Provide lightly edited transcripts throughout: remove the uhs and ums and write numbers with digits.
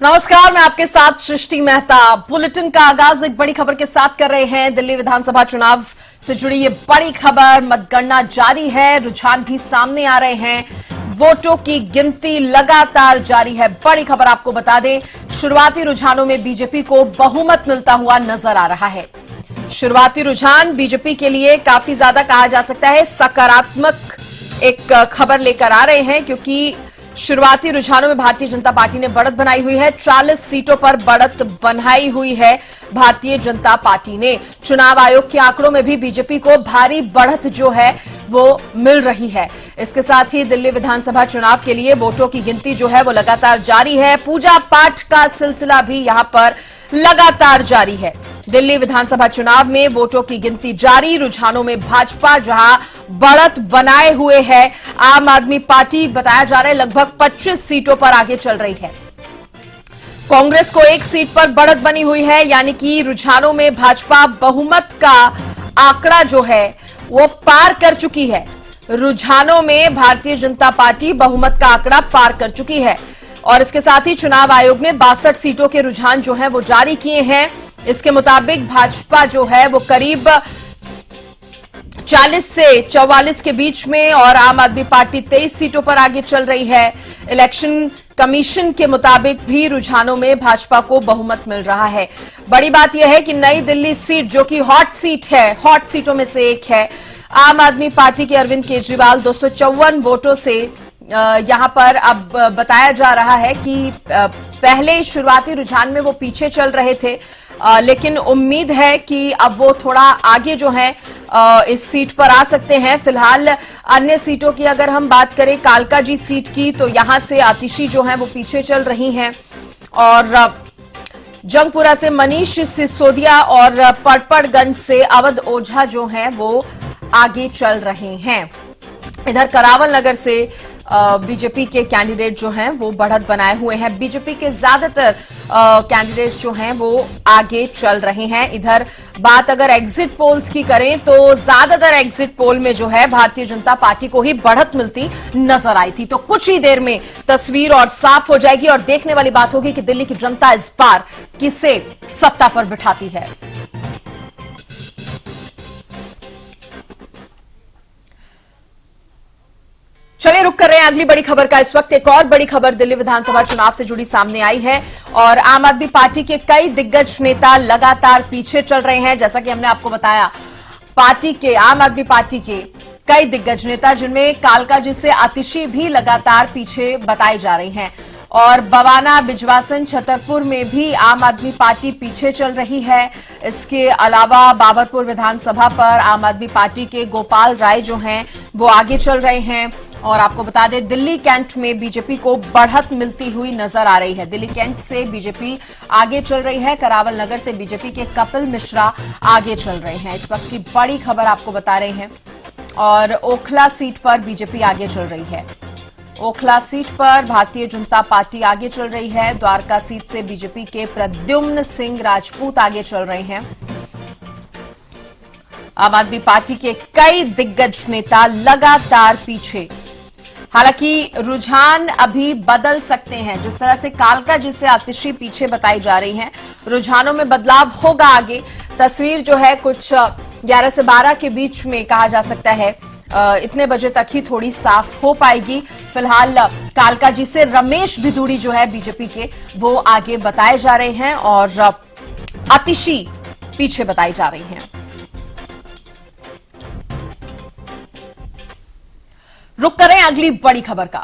नमस्कार, मैं आपके साथ सृष्टि मेहता। बुलेटिन का आगाज एक बड़ी खबर के साथ कर रहे हैं। दिल्ली विधानसभा चुनाव से जुड़ी ये बड़ी खबर, मतगणना जारी है, रुझान भी सामने आ रहे हैं, वोटों की गिनती लगातार जारी है। बड़ी खबर आपको बता दें, शुरुआती रुझानों में बीजेपी को बहुमत मिलता हुआ नजर आ रहा है। शुरुआती रुझान बीजेपी के लिए काफी ज्यादा कहा जा सकता है सकारात्मक एक खबर लेकर आ रहे हैं, क्योंकि शुरुआती रुझानों में भारतीय जनता पार्टी ने बढ़त बनाई हुई है। 40 सीटों पर बढ़त बनाई हुई है भारतीय जनता पार्टी ने। चुनाव आयोग के आंकड़ों में भी बीजेपी को भारी बढ़त जो है वो मिल रही है। इसके साथ ही दिल्ली विधानसभा चुनाव के लिए वोटों की गिनती जो है वो लगातार जारी है। पूजा पाठ का सिलसिला भी यहां पर लगातार जारी है। दिल्ली विधानसभा चुनाव में वोटों की गिनती जारी। रुझानों में भाजपा जहां बढ़त बनाए हुए है, आम आदमी पार्टी बताया जा रहा है लगभग 25 सीटों पर आगे चल रही है। कांग्रेस को 1 सीट पर बढ़त बनी हुई है, यानी कि रुझानों में भाजपा बहुमत का आंकड़ा जो है वो पार कर चुकी है। रुझानों में भारतीय जनता पार्टी बहुमत का आंकड़ा पार कर चुकी है। और इसके साथ ही चुनाव आयोग ने 62 सीटों के रुझान जो है वो जारी किए हैं। इसके मुताबिक भाजपा जो है वो करीब 40 से 44 के बीच में और आम आदमी पार्टी 23 सीटों पर आगे चल रही है। इलेक्शन कमीशन के मुताबिक भी रुझानों में भाजपा को बहुमत मिल रहा है। बड़ी बात यह है कि नई दिल्ली सीट जो कि हॉट सीट है, हॉट सीटों में से एक है, आम आदमी पार्टी के अरविंद केजरीवाल 254 वोटों से यहां पर अब बताया जा रहा है कि पहले शुरुआती रुझान में वो पीछे चल रहे थे, लेकिन उम्मीद है कि अब वो थोड़ा आगे जो है इस सीट पर आ सकते हैं। फिलहाल अन्य सीटों की अगर हम बात करें, कालकाजी सीट की, तो यहां से आतिशी जो है वो पीछे चल रही हैं और जंगपुरा से मनीष सिसोदिया और पड़पड़गंज से अवध ओझा जो हैं वो आगे चल रहे हैं। इधर करावल नगर से बीजेपी के कैंडिडेट जो हैं वो बढ़त बनाए हुए हैं। बीजेपी के ज्यादातर कैंडिडेट जो हैं वो आगे चल रहे हैं। इधर बात अगर एग्जिट पोल्स की करें तो ज्यादातर एग्जिट पोल में जो है भारतीय जनता पार्टी को ही बढ़त मिलती नजर आई थी। तो कुछ ही देर में तस्वीर और साफ हो जाएगी और देखने वाली बात होगी कि दिल्ली की जनता इस बार किसे सत्ता पर बिठाती है। चलिए रुक कर रहे हैं अगली बड़ी खबर का। इस वक्त एक और बड़ी खबर दिल्ली विधानसभा चुनाव से जुड़ी सामने आई है और आम आदमी पार्टी के कई दिग्गज नेता लगातार पीछे चल रहे हैं। जैसा कि हमने आपको बताया, आम आदमी पार्टी के कई दिग्गज नेता, जिनमें कालकाजी से आतिशी भी लगातार पीछे बताई जा रही हैं और बवाना, बिजवासन, छतरपुर में भी आम आदमी पार्टी पीछे चल रही है। इसके अलावा बाबरपुर विधानसभा पर आम आदमी पार्टी के गोपाल राय जो हैं वो आगे चल रहे हैं। और आपको बता दें, दिल्ली कैंट में बीजेपी को बढ़त मिलती हुई नजर आ रही है। दिल्ली कैंट से बीजेपी आगे चल रही है। करावल नगर से बीजेपी के कपिल मिश्रा आगे चल रहे हैं। इस वक्त की बड़ी खबर आपको बता रहे हैं। और ओखला सीट पर बीजेपी आगे चल रही है। ओखला सीट पर भारतीय जनता पार्टी आगे चल रही है। द्वारका सीट से बीजेपी के प्रद्युम्न सिंह राजपूत आगे चल रहे हैं। आम आदमी पार्टी के कई दिग्गज नेता लगातार पीछे। हालांकि रुझान अभी बदल सकते हैं। जिस तरह से कालकाजी से आतिशी पीछे बताई जा रही हैं, रुझानों में बदलाव होगा आगे। तस्वीर जो है कुछ 11 से 12 के बीच में कहा जा सकता है, इतने बजे तक ही थोड़ी साफ हो पाएगी। फिलहाल कालकाजी से रमेश भिदुड़ी जो है बीजेपी के, वो आगे बताए जा रहे हैं और आतिशी पीछे बताई जा रही हैं। रुक करें अगली बड़ी खबर का।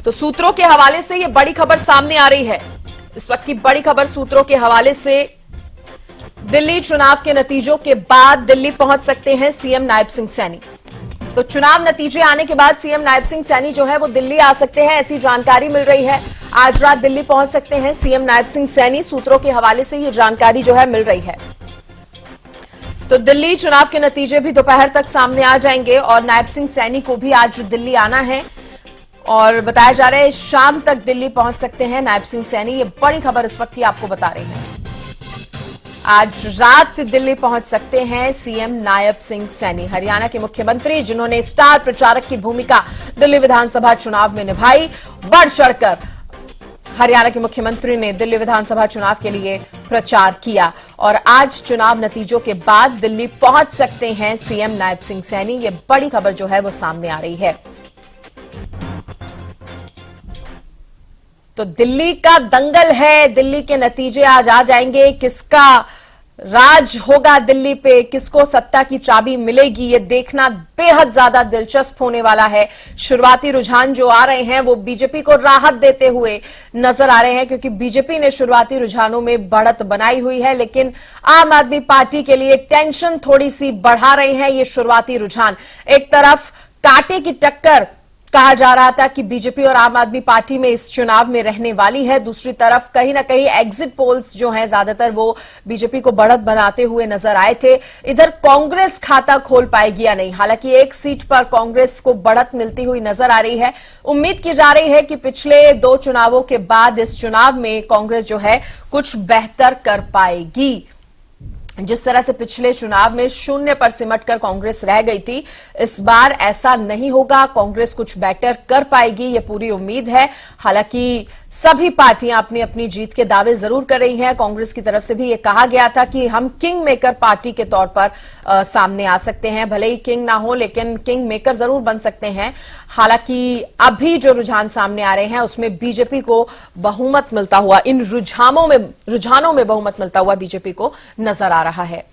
तो सूत्रों के हवाले से यह बड़ी खबर सामने आ रही है। इस वक्त की बड़ी खबर सूत्रों के हवाले से, दिल्ली चुनाव के नतीजों के बाद दिल्ली पहुंच सकते हैं सीएम नायब सिंह सैनी। तो चुनाव नतीजे आने के बाद सीएम नायब सिंह सैनी जो है वो दिल्ली आ सकते हैं, ऐसी जानकारी मिल रही है। आज रात दिल्ली पहुंच सकते हैं सीएम नायब सिंह सैनी। सूत्रों के हवाले से यह जानकारी जो है मिल रही है। तो दिल्ली चुनाव के नतीजे भी दोपहर तक सामने आ जाएंगे और नायब सिंह सैनी को भी आज दिल्ली आना है और बताया जा रहा है शाम तक दिल्ली पहुंच सकते हैं नायब सिंह सैनी। ये बड़ी खबर इस वक्त की आपको बता रहे हैं। आज रात दिल्ली पहुंच सकते हैं सीएम नायब सिंह सैनी। हरियाणा के मुख्यमंत्री जिन्होंने स्टार प्रचारक की भूमिका दिल्ली विधानसभा चुनाव में निभाई, बढ़ चढ़कर हरियाणा के मुख्यमंत्री ने दिल्ली विधानसभा चुनाव के लिए प्रचार किया और आज चुनाव नतीजों के बाद दिल्ली पहुंच सकते हैं सीएम नायब सिंह सैनी। ये बड़ी खबर जो है वो सामने आ रही है। तो दिल्ली का दंगल है, दिल्ली के नतीजे आज आ जाएंगे। किसका राज होगा दिल्ली पे, किसको सत्ता की चाबी मिलेगी, ये देखना बेहद ज्यादा दिलचस्प होने वाला है। शुरुआती रुझान जो आ रहे हैं वो बीजेपी को राहत देते हुए नजर आ रहे हैं, क्योंकि बीजेपी ने शुरुआती रुझानों में बढ़त बनाई हुई है, लेकिन आम आदमी पार्टी के लिए टेंशन थोड़ी सी बढ़ा रहे हैं ये शुरुआती रुझान। एक तरफ कांटे की टक्कर कहा जा रहा था कि बीजेपी और आम आदमी पार्टी में इस चुनाव में रहने वाली है, दूसरी तरफ कहीं ना कहीं एग्जिट पोल्स जो हैं ज्यादातर वो बीजेपी को बढ़त बनाते हुए नजर आए थे। इधर कांग्रेस खाता खोल पाएगी या नहीं, हालांकि एक सीट पर कांग्रेस को बढ़त मिलती हुई नजर आ रही है। उम्मीद की जा रही है कि पिछले 2 चुनावों के बाद इस चुनाव में कांग्रेस जो है कुछ बेहतर कर पाएगी। जिस तरह से पिछले चुनाव में 0 पर सिमटकर कांग्रेस रह गई थी, इस बार ऐसा नहीं होगा, कांग्रेस कुछ बेटर कर पाएगी, ये पूरी उम्मीद है। हालांकि सभी पार्टियां अपनी अपनी जीत के दावे जरूर कर रही हैं। कांग्रेस की तरफ से भी ये कहा गया था कि हम किंग मेकर पार्टी के तौर पर सामने आ सकते हैं, भले ही किंग ना हो लेकिन किंग मेकर जरूर बन सकते हैं। हालांकि अभी जो रुझान सामने आ रहे हैं उसमें बीजेपी को बहुमत मिलता हुआ, इन रुझानों में बहुमत मिलता हुआ बीजेपी को नजर आ रहा है।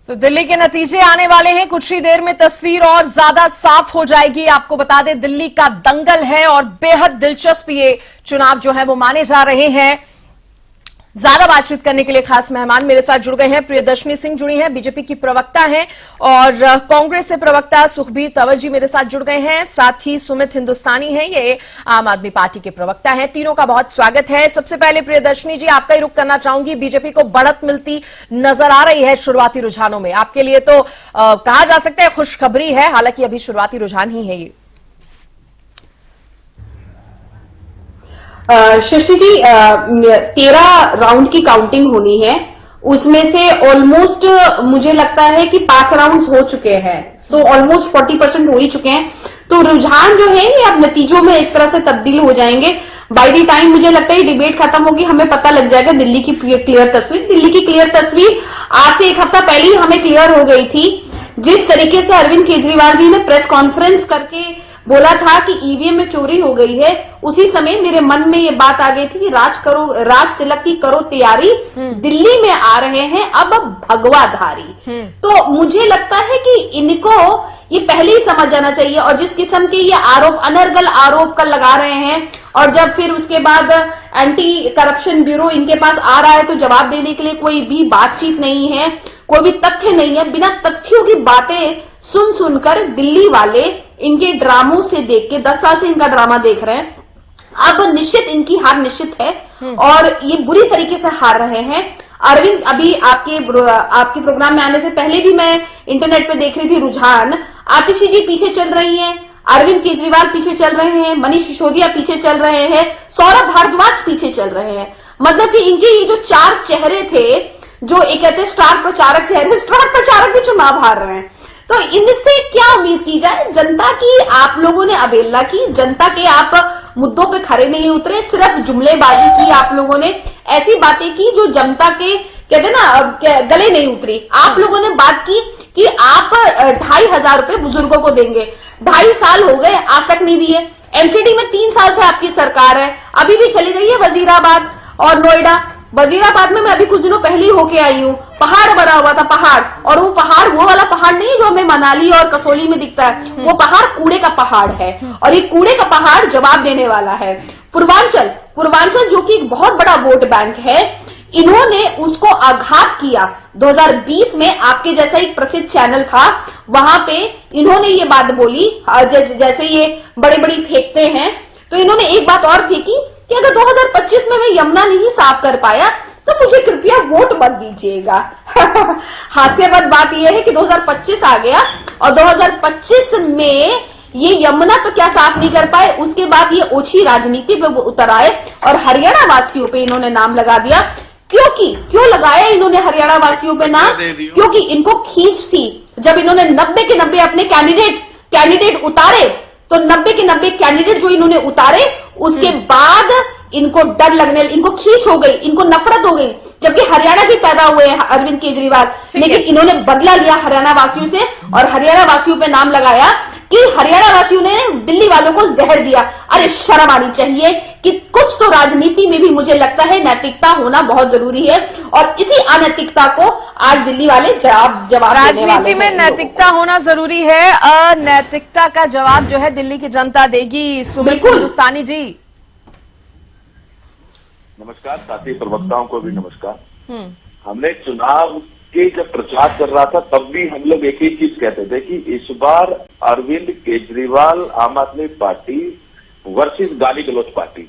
तो दिल्ली के नतीजे आने वाले हैं, कुछ ही देर में तस्वीर और ज्यादा साफ हो जाएगी। आपको बता दें दिल्ली का दंगल है और बेहद दिलचस्प ये चुनाव जो है वो माने जा रहे हैं। ज्यादा बातचीत करने के लिए खास मेहमान मेरे साथ जुड़ गए हैं। प्रियदर्शनी सिंह जुड़ी हैं, बीजेपी की प्रवक्ता हैं, और कांग्रेस से प्रवक्ता सुखबीर तंवर जी मेरे साथ जुड़ गए हैं। साथ ही सुमित हिंदुस्तानी हैं, ये आम आदमी पार्टी के प्रवक्ता हैं। तीनों का बहुत स्वागत है। सबसे पहले प्रियदर्शनी जी, आपका ही रुख करना चाहूंगी। बीजेपी को बढ़त मिलती नजर आ रही है शुरुआती रुझानों में, आपके लिए तो कहा जा सकता है खुशखबरी है, हालांकि अभी शुरुआती रुझान ही है ये। सृष्टि जी, 13 राउंड की काउंटिंग होनी है, उसमें से ऑलमोस्ट मुझे लगता है कि 5 राउंड्स हो चुके हैं, सो ऑलमोस्ट 40% हो ही चुके हैं। तो रुझान जो है ये अब नतीजों में एक तरह से तब्दील हो जाएंगे। बाय द टाइम मुझे लगता है डिबेट खत्म होगी, हमें पता लग जाएगा दिल्ली की क्लियर तस्वीर। दिल्ली की क्लियर तस्वीर आज से 1 हफ्ता पहले ही हमें क्लियर हो गई थी। जिस तरीके से अरविंद केजरीवाल जी ने प्रेस कॉन्फ्रेंस करके बोला था कि ईवीएम में चोरी हो गई है, उसी समय मेरे मन में ये बात आ गई थी कि राज तिलक की करो तैयारी, दिल्ली में आ रहे हैं अब भगवाधारी। तो मुझे लगता है कि इनको ये पहले ही समझ जाना चाहिए, और जिस किस्म के ये आरोप अनर्गल आरोप कर लगा रहे हैं, और जब फिर उसके बाद एंटी करप्शन ब्यूरो इनके पास आ रहा है तो जवाब देने के लिए कोई भी बातचीत नहीं है, कोई भी तथ्य नहीं है। बिना तथ्यों की बातें सुन सुनकर दिल्ली वाले इनके ड्रामों से देख के 10 साल से इनका ड्रामा देख रहे हैं, अब निश्चित इनकी हार निश्चित है और ये बुरी तरीके से हार रहे हैं। अरविंद, अभी आपके प्रोग्राम में आने से पहले भी मैं इंटरनेट पे देख रही थी रुझान, आतिशी जी पीछे चल रही हैं, अरविंद केजरीवाल पीछे चल रहे हैं, मनीष सिसोदिया पीछे चल रहे हैं, सौरभ भारद्वाज पीछे चल रहे हैं। मतलब कि इनके ये जो 4 चेहरे थे, जो एक कहते स्टार प्रचारक चेहरे, स्टार प्रचारक भी चुनाव हार रहे हैं। तो इनसे क्या उम्मीद की जाए? जनता की आप लोगों ने अवहेलना की, जनता के आप मुद्दों पे खड़े नहीं उतरे, सिर्फ जुमलेबाजी की आप लोगों ने, ऐसी बातें की जो जनता के कहते ना गले नहीं उतरी। आप लोगों ने बात की कि आप 2500 रुपए बुजुर्गों को देंगे, 2.5 साल हो गए आज तक नहीं दिए। एमसीडी में 3 साल से आपकी सरकार है, अभी भी चली गई है वजीराबाद और नोएडा। वजीराबाद में मैं अभी कुछ दिनों पहले ही होके आई हूँ, पहाड़ बना हुआ था, पहाड़, और वो पहाड़ वो वाला पहाड़ नहीं है जो हमें मनाली और कसौली में दिखता है, वो पहाड़ कूड़े का पहाड़ है, और ये कूड़े का पहाड़ जवाब देने वाला है। पूर्वांचल जो कि एक बहुत बड़ा वोट बैंक है, इन्होंने उसको आघात किया। 2020 में आपके जैसा एक प्रसिद्ध चैनल था, वहां पे इन्होंने ये बात बोली, जैसे ये बड़ी बड़ी फेंकते हैं, तो इन्होंने एक बात और फेंकी कि अगर 2025 में मैं यमुना नहीं साफ कर पाया तो मुझे कृपया वोट मत दीजिएगा। हास्यवद बात यह है कि 2025 आ गया और 2025 में ये यमुना तो क्या साफ नहीं कर पाए, उसके बाद ये ओछी राजनीति पे उतर आए और हरियाणा वासियों पे इन्होंने नाम लगा दिया। क्यों लगाया इन्होंने हरियाणा वासियों पे नाम? क्योंकि इनको खींच थी। जब इन्होंने 90 के 90 अपने कैंडिडेट उतारे, तो 90 के 90 कैंडिडेट जो इन्होंने उतारे, उसके बाद इनको डर लगने, इनको खींच हो गई, इनको नफरत हो गई। जबकि हरियाणा भी पैदा हुए हैं अरविंद केजरीवाल, लेकिन इन्होंने बदला लिया हरियाणा वासियों से और हरियाणा वासियों पे नाम लगाया कि हरियाणा वासियों ने दिल्ली वालों को जहर दिया। अरे शर्म आनी चाहिए कि कुछ तो राजनीति में भी मुझे लगता है नैतिकता होना बहुत जरूरी है, और इसी अनैतिकता को आज दिल्ली वाले जवाब राजनीति में नैतिकता होना जरूरी है, अनैतिकता का जवाब जो है दिल्ली की जनता देगी। सुमित हिंदुस्तानी जी नमस्कार, साथी प्रवक्ताओं को भी नमस्कार। हमने चुनाव के जब प्रचार कर रहा था तब भी हम लोग एक ही चीज कहते थे कि इस बार अरविंद केजरीवाल आम आदमी पार्टी वर्सेस गाली गलौज पार्टी।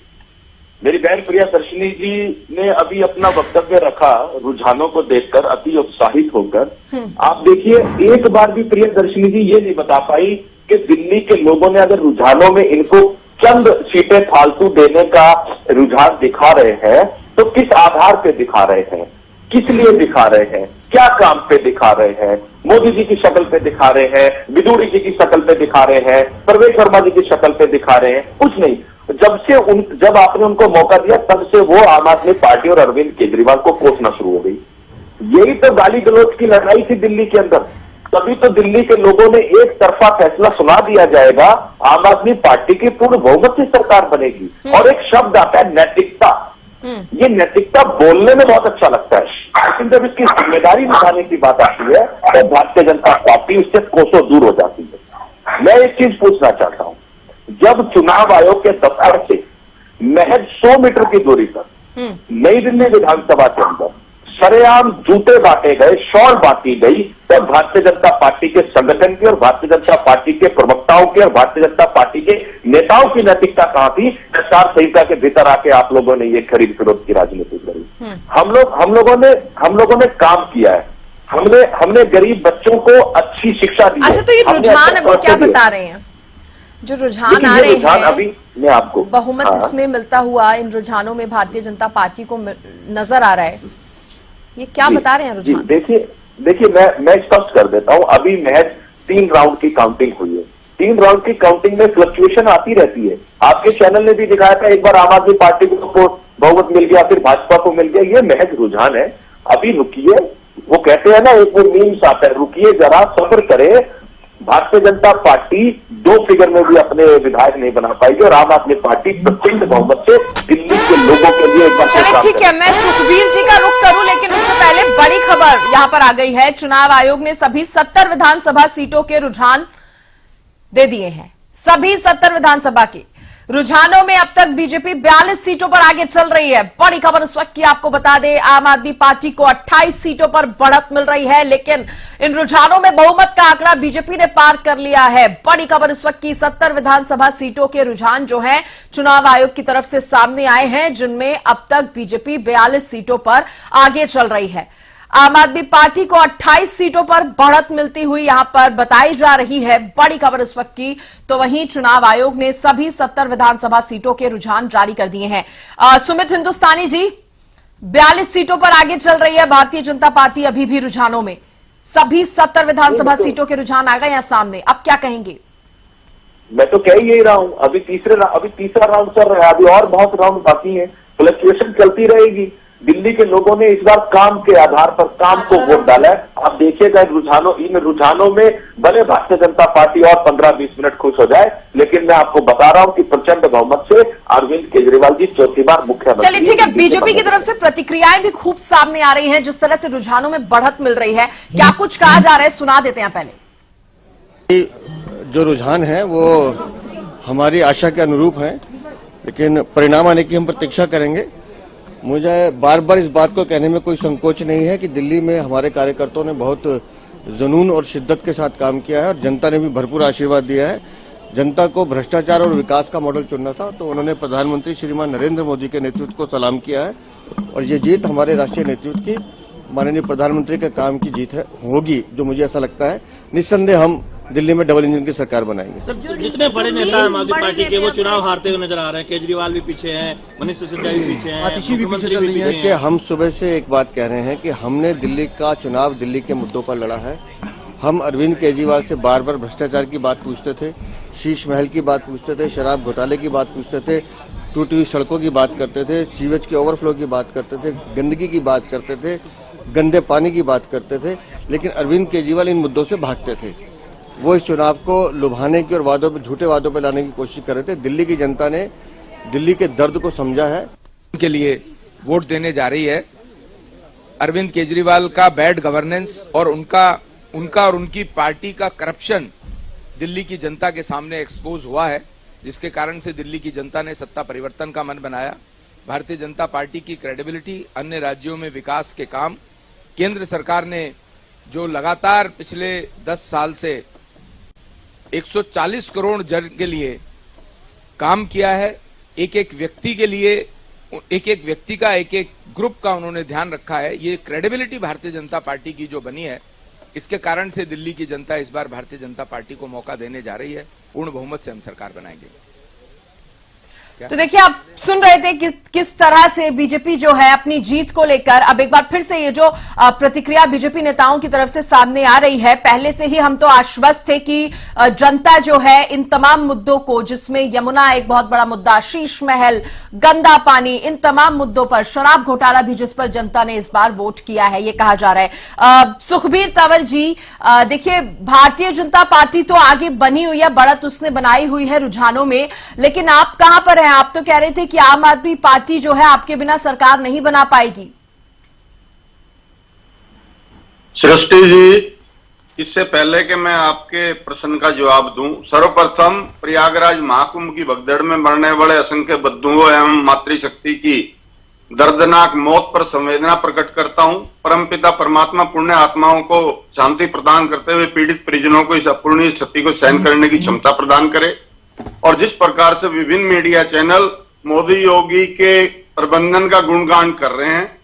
मेरी बहन प्रियदर्शनी जी ने अभी अपना वक्तव्य रखा रुझानों को देखकर अति उत्साहित होकर। आप देखिए, एक बार भी प्रियदर्शनी जी ये नहीं बता पाई कि दिल्ली के लोगों ने अगर रुझानों में इनको चंद सीटें फालतू देने का रुझान दिखा रहे हैं तो किस आधार पे दिखा रहे हैं, किस लिए दिखा रहे हैं, क्या काम पे दिखा रहे हैं? मोदी जी की शक्ल पे दिखा रहे हैं, विदुरी जी की शक्ल पे दिखा रहे हैं, परवेश वर्मा जी की शक्ल पे दिखा रहे हैं? कुछ नहीं। जब आपने उनको मौका दिया तब से वो आम आदमी पार्टी और अरविंद केजरीवाल को कोसना शुरू हो गई। यही तो गाली गलौज की लड़ाई थी दिल्ली के अंदर। तभी तो दिल्ली के लोगों ने एक तरफा फैसला सुना दिया जाएगा, आम आदमी पार्टी की पूर्ण बहुमत से सरकार बनेगी। और एक शब्द आता है नैतिकता। ये नैतिकता बोलने में बहुत अच्छा लगता है, लेकिन जब इसकी जिम्मेदारी निभाने की बात आती है तो भारतीय जनता पार्टी उससे कोसों दूर हो जाती है। मैं एक चीज पूछना चाहता हूं, जब चुनाव आयोग के दफ्तर से महज 100 मीटर की दूरी पर नई दिल्ली विधानसभा के अंदर सरेआम जूते बांटे गए, शॉल बांटी गई, तब भारतीय जनता पार्टी के संगठन की और भारतीय जनता पार्टी के प्रवक्ताओं की और भारतीय जनता पार्टी के नेताओं की नैतिकता कहां थी? आचार संहिता के भीतर आके आप लोगों ने ये खरीद विरोध की राजनीति करी। हम लोगों ने काम किया है, हमने गरीब बच्चों को अच्छी शिक्षा दी। अच्छा, तो ये रुझान अभी क्या बता रहे हैं? जो रुझान आ रहे हैं अभी मैं आपको बहुमत इसमें मिलता हुआ इन रुझानों में भारतीय जनता पार्टी को नजर आ रहा है, ये क्या बता रहे हैं रुझान? देखिए मैं स्पष्ट कर देता हूं। अभी महज 3 राउंड की काउंटिंग हुई है। 3 राउंड की काउंटिंग में फ्लक्चुएशन आती रहती है। आपके चैनल ने भी दिखाया था, एक बार आम आदमी पार्टी को बहुमत मिल गया, फिर भाजपा को मिल गया। ये महज रुझान है। अभी रुकिए, वो कहते हैं ना, एक वो मीम्स आता है, रुकिए जरा, सब्र करें। भारतीय जनता पार्टी 2 फिगर में भी अपने विधायक नहीं बना पाएगी और आम आदमी पार्टी प्रचंड बहुमत से दिल्ली के लोगों के लिए एक बार चलिए ठीक है, मैं सुखबीर जी का रुख करूं, लेकिन उससे पहले बड़ी खबर यहां पर आ गई है। चुनाव आयोग ने सभी 70 विधानसभा सीटों के रुझान दे दिए हैं। सभी 70 विधानसभा के रुझानों में अब तक बीजेपी 42 सीटों पर आगे चल रही है। बड़ी खबर इस वक्त की आपको बता दें, आम आदमी पार्टी को 28 सीटों पर बढ़त मिल रही है, लेकिन इन रुझानों में बहुमत का आंकड़ा बीजेपी ने पार कर लिया है। बड़ी खबर इस वक्त की, 70 विधानसभा सीटों के रुझान जो हैं चुनाव आयोग की तरफ से सामने आए हैं, जिनमें अब तक बीजेपी 42 सीटों पर आगे चल रही है। आम आदमी पार्टी को 28 सीटों पर बढ़त मिलती हुई यहां पर बताई जा रही है। बड़ी खबर इस वक्त की। तो वहीं चुनाव आयोग ने सभी 70 विधानसभा सीटों के रुझान जारी कर दिए हैं। सुमित हिंदुस्तानी जी, 42 सीटों पर आगे चल रही है भारतीय जनता पार्टी अभी भी रुझानों में। सभी 70 विधानसभा सीटों के रुझान आ गए हैं सामने, अब क्या कहेंगे? मैं तो कह ही रहा हूं, अभी तीसरा राउंड चल रहा है, अभी और बहुत राउंड बाकी है, फ्लक्चुएशन चलती रहेगी। दिल्ली के लोगों ने इस बार काम के आधार पर काम को वोट डाला है। आप देखिएगा इन रुझानों में भले भारतीय जनता पार्टी और 15-20 मिनट खुश हो जाए, लेकिन मैं आपको बता रहा हूं कि प्रचंड बहुमत से अरविंद केजरीवाल जी 4थी बार मुख्यमंत्री। चलिए ठीक है, बीजेपी की तरफ से प्रतिक्रियाएं भी खूब सामने आ रही हैं, जिस तरह से रुझानों में बढ़त मिल रही है, क्या कुछ कहा जा रहा है, सुना देते हैं पहले। जो रुझान है वो हमारी आशा के अनुरूप है, लेकिन परिणाम आने की हम प्रतीक्षा करेंगे। मुझे बार बार इस बात को कहने में कोई संकोच नहीं है कि दिल्ली में हमारे कार्यकर्ताओं ने बहुत जुनून और शिद्दत के साथ काम किया है और जनता ने भी भरपूर आशीर्वाद दिया है। जनता को भ्रष्टाचार और विकास का मॉडल चुनना था, तो उन्होंने प्रधानमंत्री श्रीमान नरेंद्र मोदी के नेतृत्व को सलाम किया है और ये जीत हमारे राष्ट्रीय नेतृत्व की, माननीय प्रधानमंत्री के काम की जीत है होगी, जो मुझे ऐसा लगता है। निस्संदेह हम दिल्ली में डबल इंजन की सरकार बनाएंगे। सर, जितने बड़े नेता हैं आम आदमी पार्टी के, वो चुनाव हारते हुए नजर आ रहे हैं। केजरीवाल भी पीछे हैं, मनीष सिसोदिया भी पीछे हैं, मुख्यमंत्री भी पीछे हैं। देखिए, हम सुबह से एक बात कह रहे हैं कि हमने दिल्ली का चुनाव दिल्ली के मुद्दों पर लड़ा है। हम अरविंद केजरीवाल से बार बार भ्रष्टाचार की बात पूछते थे, शीश महल की बात पूछते थे, शराब घोटाले की बात पूछते थे, टूटी हुई सड़कों की बात करते थे, सीवेज के ओवरफ्लो की बात करते थे, गंदगी की बात करते थे, गंदे पानी की बात करते थे, लेकिन अरविंद केजरीवाल इन मुद्दों से भागते थे। वो इस चुनाव को लुभाने की और वादों पे, झूठे वादों पे लाने की कोशिश कर रहे थे। दिल्ली की जनता ने दिल्ली के दर्द को समझा है, के लिए वोट देने जा रही है। अरविंद केजरीवाल का बैड गवर्नेंस और उनका और उनकी पार्टी का करप्शन दिल्ली की जनता के सामने एक्सपोज हुआ है, जिसके कारण से दिल्ली की जनता ने सत्ता परिवर्तन का मन बनाया। भारतीय जनता पार्टी की क्रेडिबिलिटी, अन्य राज्यों में विकास के काम, केंद्र सरकार ने जो लगातार पिछले 10 साल से 140 करोड़ जन के लिए काम किया है, एक एक व्यक्ति के लिए, एक एक व्यक्ति का, एक एक ग्रुप का उन्होंने ध्यान रखा है। ये क्रेडिबिलिटी भारतीय जनता पार्टी की जो बनी है, इसके कारण से दिल्ली की जनता इस बार भारतीय जनता पार्टी को मौका देने जा रही है। पूर्ण बहुमत से हम सरकार बनाएंगे। तो देखिए, आप सुन रहे थे किस तरह से बीजेपी जो है अपनी जीत को लेकर अब एक बार फिर से ये जो प्रतिक्रिया बीजेपी नेताओं की तरफ से सामने आ रही है। पहले से ही हम तो आश्वस्त थे कि जनता जो है इन तमाम मुद्दों को, जिसमें यमुना एक बहुत बड़ा मुद्दा, शीश महल, गंदा पानी, इन तमाम मुद्दों पर, शराब घोटाला भी जिस पर जनता ने इस बार वोट किया है, ये कहा जा रहा है। सुखबीर तंवर जी, देखिए, भारतीय जनता पार्टी तो आगे बनी हुई है, बढ़त उसने बनाई हुई है रुझानों में, लेकिन आप कहां पर हैं? आप तो कह रहे थे कि आम आदमी पार्टी जो है आपके बिना सरकार नहीं बना पाएगी। सृष्टि जी, इससे पहले कि मैं आपके प्रश्न का जवाब दूं, सर्वप्रथम प्रयागराज महाकुंभ की भगदड़ में मरने वाले असंख्य बद्दुओं एवं मातृशक्ति की दर्दनाक मौत पर संवेदना प्रकट करता हूं। परमपिता परमात्मा पुण्य आत्माओं को शांति प्रदान करते हुए पीड़ित परिजनों को इस अपूर्णीय क्षति को सहन करने की क्षमता प्रदान करे। और जिस प्रकार से विभिन्न मीडिया चैनल मोदी योगी के प्रबंधन का गुणगान कर रहे हैं,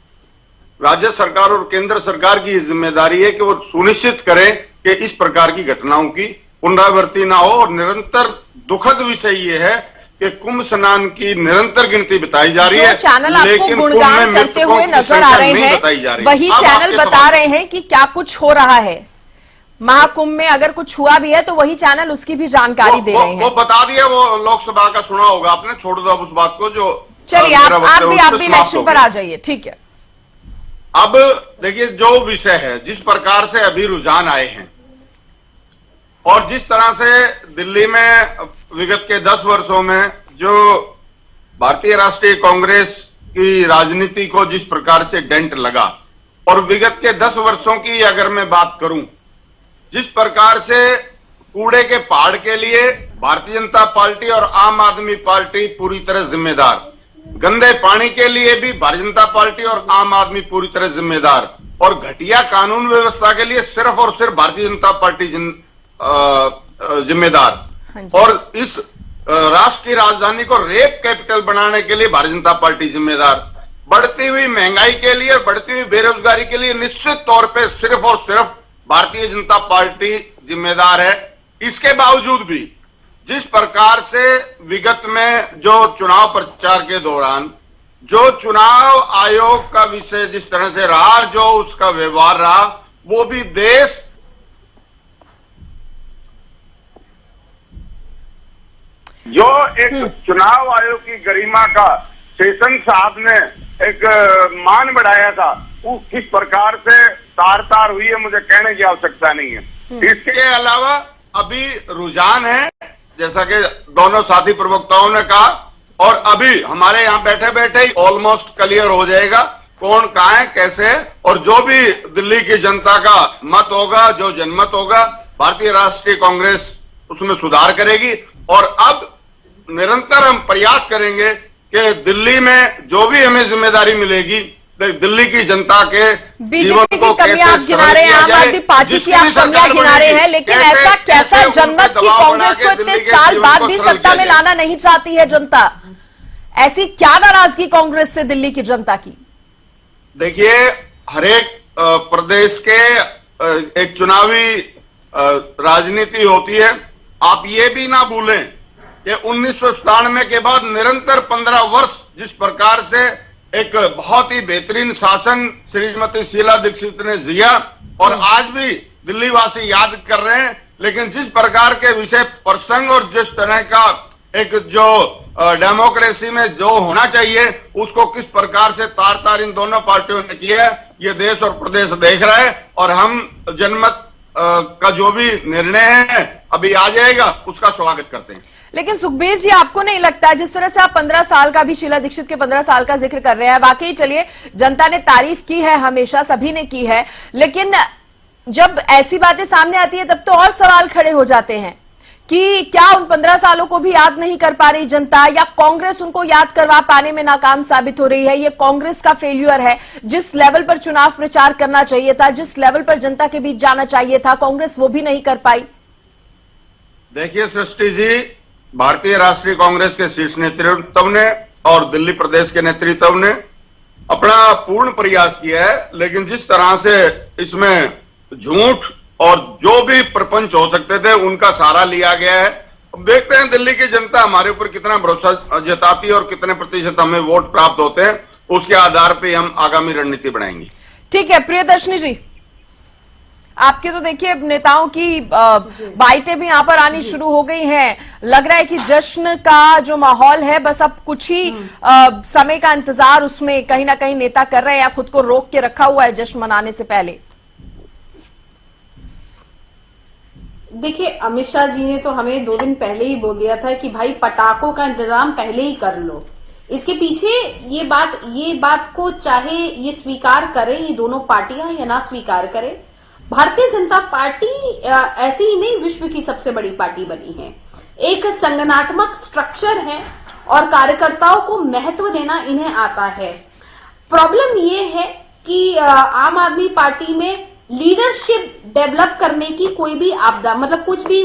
राज्य सरकार और केंद्र सरकार की जिम्मेदारी है कि वो सुनिश्चित करें कि इस प्रकार की घटनाओं की पुनरावृत्ति ना हो। और निरंतर दुखद विषय ये है कि कुंभ स्नान की निरंतर गिनती बताई जा रही है, चैनल आपको गुणगान करते हुए नजर आ रहे हैं, वही चैनल बता रहे हैं कि क्या कुछ हो रहा है महाकुंभ में। अगर कुछ हुआ भी है तो वही चैनल उसकी भी जानकारी दे रहे हैं। वो बता दिया, वो लोकसभा का सुना होगा आपने, छोड़ दो अब उस बात को। जो चलिए, आप भी इलेक्शन पर आ जाइए, ठीक है। अब देखिए, जो विषय है, जिस प्रकार से अभी रुझान आए हैं और जिस तरह से दिल्ली में विगत के 10 वर्षों में जो भारतीय राष्ट्रीय कांग्रेस की राजनीति को जिस प्रकार से डेंट लगा, और विगत के 10 वर्षों की अगर मैं बात करूं, जिस प्रकार से कूड़े के पहाड़ के लिए भारतीय जनता पार्टी और आम आदमी पार्टी पूरी तरह जिम्मेदार, गंदे पानी के लिए भी भारतीय जनता पार्टी और आम आदमी पूरी तरह जिम्मेदार, और घटिया कानून व्यवस्था के लिए सिर्फ और सिर्फ भारतीय जनता पार्टी जिम्मेदार, और इस राष्ट्र की राजधानी को रेप कैपिटल बनाने के लिए भारतीय जनता पार्टी जिम्मेदार, बढ़ती हुई महंगाई के लिए, बढ़ती हुई बेरोजगारी के लिए निश्चित तौर पर सिर्फ और सिर्फ भारतीय जनता पार्टी जिम्मेदार है। इसके बावजूद भी जिस प्रकार से विगत में जो चुनाव प्रचार के दौरान जो चुनाव आयोग का विषय जिस तरह से रहा, जो उसका व्यवहार रहा, वो भी देश जो एक चुनाव आयोग की गरिमा का शेषन साहब ने एक मान बढ़ाया था, वो किस प्रकार से तार हुई है, मुझे कहने की आवश्यकता नहीं है। इसके अलावा अभी रुझान है, जैसा कि दोनों साथी प्रवक्ताओं ने कहा, और अभी हमारे यहाँ बैठे बैठे ही ऑलमोस्ट क्लियर हो जाएगा कौन कहाँ है, कैसे है, और जो भी दिल्ली की जनता का मत होगा, जो जनमत होगा, भारतीय राष्ट्रीय कांग्रेस उसमें सुधार करेगी। और अब निरंतर हम प्रयास करेंगे कि दिल्ली में जो भी हमें जिम्मेदारी मिलेगी, दिल्ली की जनता के बीजेपी की कमियां आप गिना रहे हैं, आम आदमी पार्टी की आप कमियां गिना रहे हैं, लेकिन ऐसा कैसा जनमत की कांग्रेस को इतने साल बाद भी सत्ता में लाना नहीं चाहती है जनता? ऐसी क्या नाराजगी कांग्रेस से दिल्ली की जनता की? देखिए, हरेक प्रदेश के एक चुनावी राजनीति होती है। आप ये भी ना भूलें कि 1997 के बाद निरंतर 15 वर्ष जिस प्रकार से एक बहुत ही बेहतरीन शासन श्रीमती शीला दीक्षित ने जिया, और आज भी दिल्ली वासी याद कर रहे हैं, लेकिन जिस प्रकार के विषय प्रसंग और जिस तरह का एक जो डेमोक्रेसी में जो होना चाहिए उसको किस प्रकार से तार तार इन दोनों पार्टियों ने किया है, ये देश और प्रदेश देख रहा है। और हम जनमत का जो भी निर्णय है अभी आ जाएगा, उसका स्वागत करते हैं। लेकिन सुखबीर जी, आपको नहीं लगता जिस तरह से आप 15 साल का भी शीला दीक्षित के 15 साल का जिक्र कर रहे हैं, वाकई चलिए जनता ने तारीफ की है, हमेशा सभी ने की है, लेकिन जब ऐसी बातें सामने आती है तब तो और सवाल खड़े हो जाते हैं कि क्या उन 15 सालों को भी याद नहीं कर पा रही जनता, या कांग्रेस उनको याद करवा पाने में नाकाम साबित हो रही है? ये कांग्रेस का फेल्यूर है। जिस लेवल पर चुनाव प्रचार करना चाहिए था, जिस लेवल पर जनता के बीच जाना चाहिए था, कांग्रेस वो भी नहीं कर पाई। देखिए सृष्टि जी, भारतीय राष्ट्रीय कांग्रेस के शीर्ष नेतृत्व ने और दिल्ली प्रदेश के नेतृत्व ने अपना पूर्ण प्रयास किया है, लेकिन जिस तरह से इसमें झूठ और जो भी प्रपंच हो सकते थे उनका सहारा लिया गया है। अब देखते हैं दिल्ली की जनता हमारे ऊपर कितना भरोसा जताती है और कितने प्रतिशत हमें वोट प्राप्त होते हैं, उसके आधार पर हम आगामी रणनीति बनाएंगे। ठीक है प्रियदर्शनी जी, आपके तो देखिए नेताओं की बाइटें भी यहां पर आनी शुरू हो गई हैं। लग रहा है कि जश्न का जो माहौल है, बस अब कुछ ही समय का इंतजार उसमें कहीं ना कहीं नेता कर रहे हैं या खुद को रोक के रखा हुआ है जश्न मनाने से पहले। देखिए, अमित शाह जी ने तो हमें 2 दिन पहले ही बोल दिया था कि भाई पटाखों का इंतजाम पहले ही कर लो। इसके पीछे ये बात को चाहे ये स्वीकार करें ये दोनों पार्टियां या ना स्वीकार करें, भारतीय जनता पार्टी ऐसी ही नहीं विश्व की सबसे बड़ी पार्टी बनी है। एक संगठनात्मक स्ट्रक्चर है और कार्यकर्ताओं को महत्व देना इन्हें आता है। प्रॉब्लम ये है कि आम आदमी पार्टी में लीडरशिप डेवलप करने की कोई भी आपदा, मतलब कुछ भी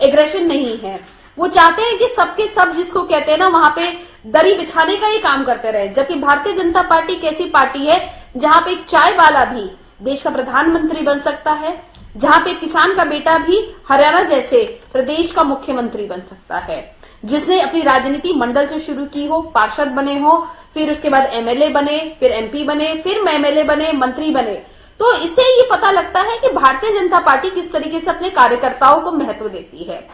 एग्रेशन नहीं है। वो चाहते हैं कि सबके सब जिसको कहते हैं ना, वहां पे दरी बिछाने का ही काम करते रहे। जबकि भारतीय जनता पार्टी एक ऐसी पार्टी है जहां पे एक चाय वाला भी देश का प्रधानमंत्री बन सकता है, जहां पे किसान का बेटा भी हरियाणा जैसे प्रदेश का मुख्यमंत्री बन सकता है, जिसने अपनी राजनीति मंडल से शुरू की हो, पार्षद बने हो, फिर उसके बाद एमएलए बने, फिर एमपी बने, फिर एमएलए बने, मंत्री बने। तो इससे ये पता लगता है कि भारतीय जनता पार्टी किस तरीके से अपने कार्यकर्ताओं को महत्व देती है।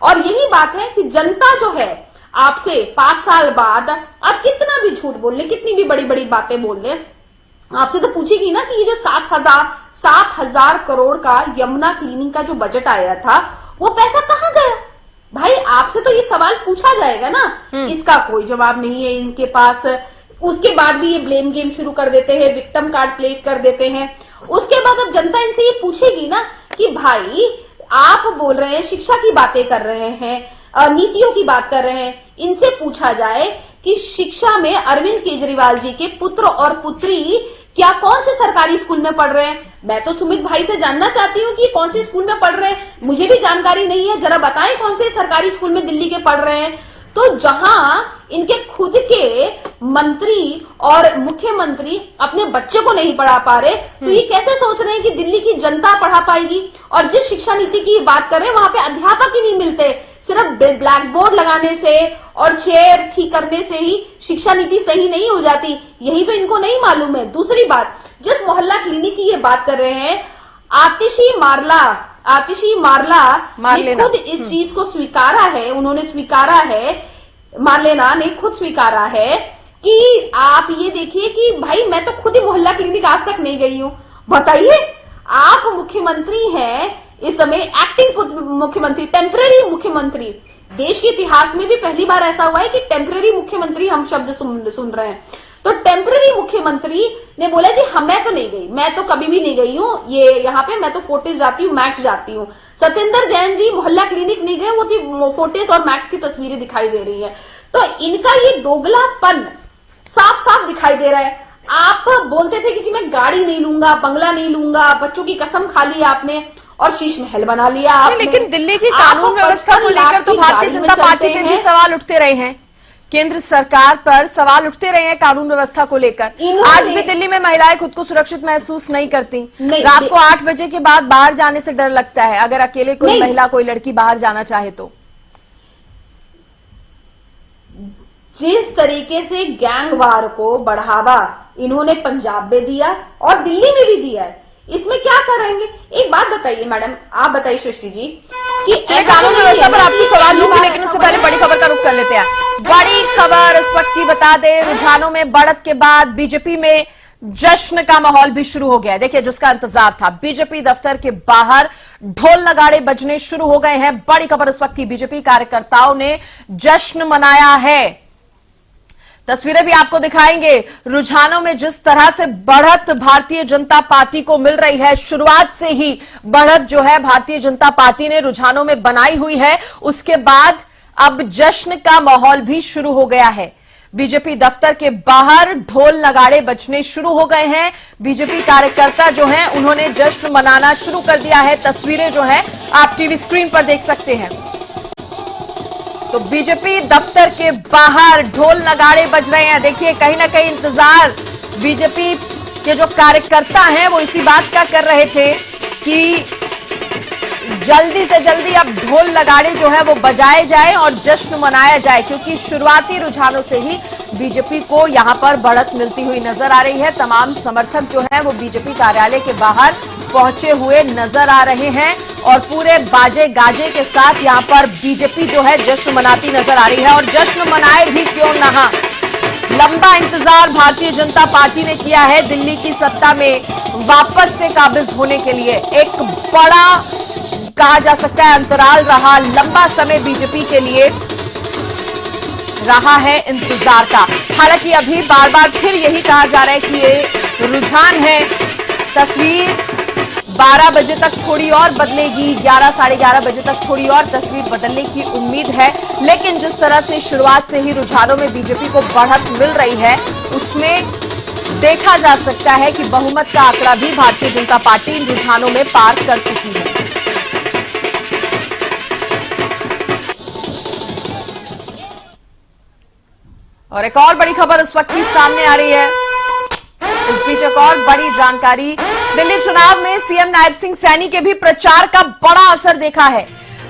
और यही बात है कि जनता जो है आपसे 5 साल बाद आप कितना भी झूठ बोल ले, कितनी भी बड़ी बड़ी बातें बोल ले, आपसे तो पूछेगी ना कि ये जो 7,000 करोड़ का यमुना क्लीनिंग का जो बजट आया था वो पैसा कहां गया? भाई आपसे तो ये सवाल पूछा जाएगा ना। इसका कोई जवाब नहीं है इनके पास। उसके बाद भी ये ब्लेम गेम शुरू कर देते हैं, विक्टिम कार्ड प्ले कर देते हैं। उसके बाद अब जनता इनसे ये पूछेगी ना कि भाई आप बोल रहे हैं, शिक्षा की बातें कर रहे हैं, नीतियों की बात कर रहे हैं, इनसे पूछा जाए कि शिक्षा में अरविंद केजरीवाल जी के पुत्र और पुत्री क्या कौन से सरकारी स्कूल में पढ़ रहे हैं? मैं तो सुमित भाई से जानना चाहती हूँ कि कौन से स्कूल में पढ़ रहे हैं, मुझे भी जानकारी नहीं है, जरा बताएं कौन से सरकारी स्कूल में दिल्ली के पढ़ रहे हैं। तो जहां इनके खुद के मंत्री और मुख्यमंत्री अपने बच्चे को नहीं पढ़ा पा रहे, तो ये कैसे सोच रहे हैं कि दिल्ली की जनता पढ़ा पाएगी? और जिस शिक्षा नीति की बात कर रहे हैं वहां पे अध्यापक ही नहीं मिलते। सिर्फ ब्लैक बोर्ड लगाने से और चेयर ठीक करने से ही शिक्षा नीति सही नहीं हो जाती, यही तो इनको नहीं मालूम है। दूसरी बात, जिस मोहल्ला क्लिनिक की ये बात कर रहे हैं, आतिशी मारला ने खुद इस चीज को स्वीकारा है, उन्होंने स्वीकारा है, मारलेना ने खुद स्वीकारा है कि आप ये देखिए कि भाई मैं तो खुद ही मोहल्ला क्लिनिक आज तक नहीं गई हूं। बताइए, आप मुख्यमंत्री हैं इस समय, एक्टिंग मुख्यमंत्री, टेम्परेरी मुख्यमंत्री। देश के इतिहास में भी पहली बार ऐसा हुआ है कि टेम्परेरी मुख्यमंत्री हम शब्द सुन रहे हैं। तो टेम्परेरी मुख्यमंत्री ने बोला जी मैं तो नहीं गई, मैं तो कभी भी नहीं गई हूँ ये यहाँ पे, मैं तो फोर्टिस जाती हूँ, मैक्स जाती हूँ। सत्येंद्र जैन जी मोहल्ला क्लिनिक नहीं गए, वो फोर्टिस और मैक्स की तस्वीरें दिखाई दे रही है। तो इनका ये दोगलापन साफ साफ दिखाई दे रहा है। आप बोलते थे कि जी मैं गाड़ी नहीं लूंगा, बंगला नहीं लूंगा, बच्चों की कसम खा ली आपने और शीश महल बना लिया आपने। लेकिन दिल्ली की कानून व्यवस्था को लेकर तो भारतीय जनता पार्टी पे भी सवाल उठते रहे हैं, केंद्र सरकार पर सवाल उठते रहे हैं कानून व्यवस्था को लेकर। आज भी दिल्ली में महिलाएं खुद को सुरक्षित महसूस नहीं करती। रात को 8 बजे के बाद बाहर जाने से डर लगता है, अगर अकेले कोई महिला कोई लड़की बाहर जाना चाहे तो। जिस तरीके से गैंगवार को बढ़ावा इन्होंने पंजाब में दिया और दिल्ली में भी दिया है, इसमें क्या करेंगे? एक बात बताइए मैडम, आप बताइए सृष्टि जी कि कानून व्यवस्था पर आपसे सवाल लूंगी, लेकिन उससे पहले बड़ी खबर का रुख कर लेते हैं। बड़ी खबर इस वक्त की बता दें, रुझानों में बढ़त के बाद बीजेपी में जश्न का माहौल भी शुरू हो गया है। देखिए, जिसका इंतजार था, बीजेपी दफ्तर के बाहर ढोल नगाड़े बजने शुरू हो गए हैं। बड़ी खबर इस वक्त की, बीजेपी कार्यकर्ताओं ने जश्न मनाया है। तस्वीरें भी आपको दिखाएंगे। रुझानों में जिस तरह से बढ़त भारतीय जनता पार्टी को मिल रही है, शुरुआत से ही बढ़त जो है भारतीय जनता पार्टी ने रुझानों में बनाई हुई है, उसके बाद अब जश्न का माहौल भी शुरू हो गया है। बीजेपी दफ्तर के बाहर ढोल नगाड़े बजने शुरू हो गए हैं। बीजेपी कार्यकर्ता जो हैं उन्होंने जश्न मनाना शुरू कर दिया है। तस्वीरें जो हैं आप टीवी स्क्रीन पर देख सकते हैं। तो बीजेपी दफ्तर के बाहर ढोल नगाड़े बज रहे हैं। देखिए, कहीं ना कहीं इंतजार बीजेपी के जो कार्यकर्ता हैं वो इसी बात का कर रहे थे कि जल्दी से जल्दी अब ढोल नगाड़े जो है वो बजाए जाए और जश्न मनाया जाए, क्योंकि शुरुआती रुझानों से ही बीजेपी को यहां पर बढ़त मिलती हुई नजर आ रही है। तमाम समर्थक जो है वो बीजेपी कार्यालय के बाहर पहुंचे हुए नजर आ रहे हैं और पूरे बाजे गाजे के साथ यहां पर बीजेपी जो है जश्न मनाती नजर आ रही है। और जश्न मनाए भी क्यों ना, लंबा इंतजार भारतीय जनता पार्टी ने किया है दिल्ली की सत्ता में वापस से काबिज होने के लिए। एक बड़ा कहा जा सकता है अंतराल रहा, लंबा समय बीजेपी के लिए रहा है इंतजार का। हालांकि अभी बार बार फिर यही कहा जा रहा है कि ये रुझान है। तस्वीर 12 बजे तक थोड़ी और बदलेगी, 11 साढ़े 11 बजे तक थोड़ी और तस्वीर बदलने की उम्मीद है। लेकिन जिस तरह से शुरुआत से ही रुझानों में बीजेपी को बढ़त मिल रही है, उसमें देखा जा सकता है कि बहुमत का आंकड़ा भी भारतीय जनता पार्टी इन रुझानों में पार कर चुकी है। और एक और बड़ी खबर इस वक्त की सामने आ रही है। इस बीच एक और बड़ी जानकारी, दिल्ली चुनाव में सीएम नायब सिंह सैनी के भी प्रचार का बड़ा असर देखा है।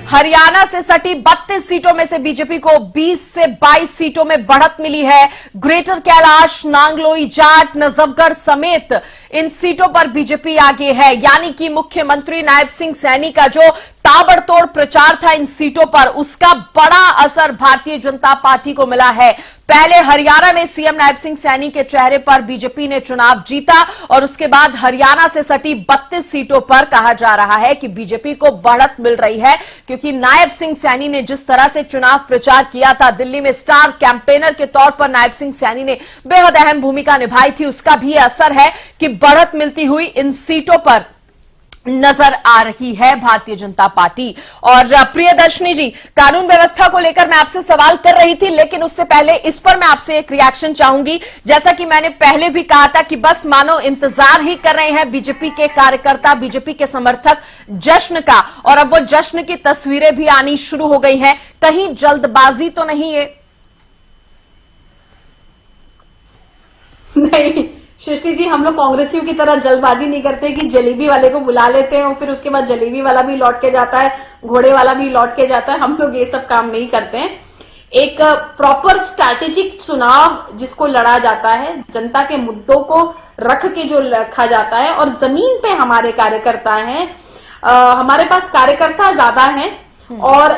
हरियाणा से सटी 32 सीटों में से बीजेपी को 20 से 22 सीटों में बढ़त मिली है। ग्रेटर कैलाश, नांगलोई, जाट, नजफगढ़ समेत इन सीटों पर बीजेपी आगे है। यानी कि मुख्यमंत्री नायब सिंह सैनी का जो ताबड़तोड़ प्रचार था इन सीटों पर, उसका बड़ा असर भारतीय जनता पार्टी को मिला है। पहले हरियाणा में सीएम नायब सिंह सैनी के चेहरे पर बीजेपी ने चुनाव जीता और उसके बाद हरियाणा से सटी 32 सीटों पर कहा जा रहा है कि बीजेपी को बढ़त मिल रही है, क्योंकि नायब सिंह सैनी ने जिस तरह से चुनाव प्रचार किया था, दिल्ली में स्टार कैंपेनर के तौर पर नायब सिंह सैनी ने बेहद अहम भूमिका निभाई थी, उसका भी असर है कि बढ़त मिलती हुई इन सीटों पर नजर आ रही है भारतीय जनता पार्टी। और प्रियदर्शनी जी, कानून व्यवस्था को लेकर मैं आपसे सवाल कर रही थी, लेकिन उससे पहले इस पर मैं आपसे एक रिएक्शन चाहूंगी। जैसा कि मैंने पहले भी कहा था कि बस मानो इंतजार ही कर रहे हैं बीजेपी के कार्यकर्ता, बीजेपी के समर्थक जश्न का, और अब वो जश्न की तस्वीरें भी आनी शुरू हो गई हैं। कहीं जल्दबाजी तो नहीं है? नहीं सृष्टि जी, हम लोग कांग्रेसियों की तरह जल्दबाजी नहीं करते कि जलेबी वाले को बुला लेते हैं और फिर उसके बाद जलेबी वाला भी लौट के जाता है, घोड़े वाला भी लौट के जाता है। हम लोग ये सब काम नहीं करते हैं। एक प्रॉपर स्ट्रैटेजिक चुनाव जिसको लड़ा जाता है, जनता के मुद्दों को रख के जो रखा जाता है, और जमीन पे हमारे कार्यकर्ता हैं, हमारे पास कार्यकर्ता ज्यादा हैं और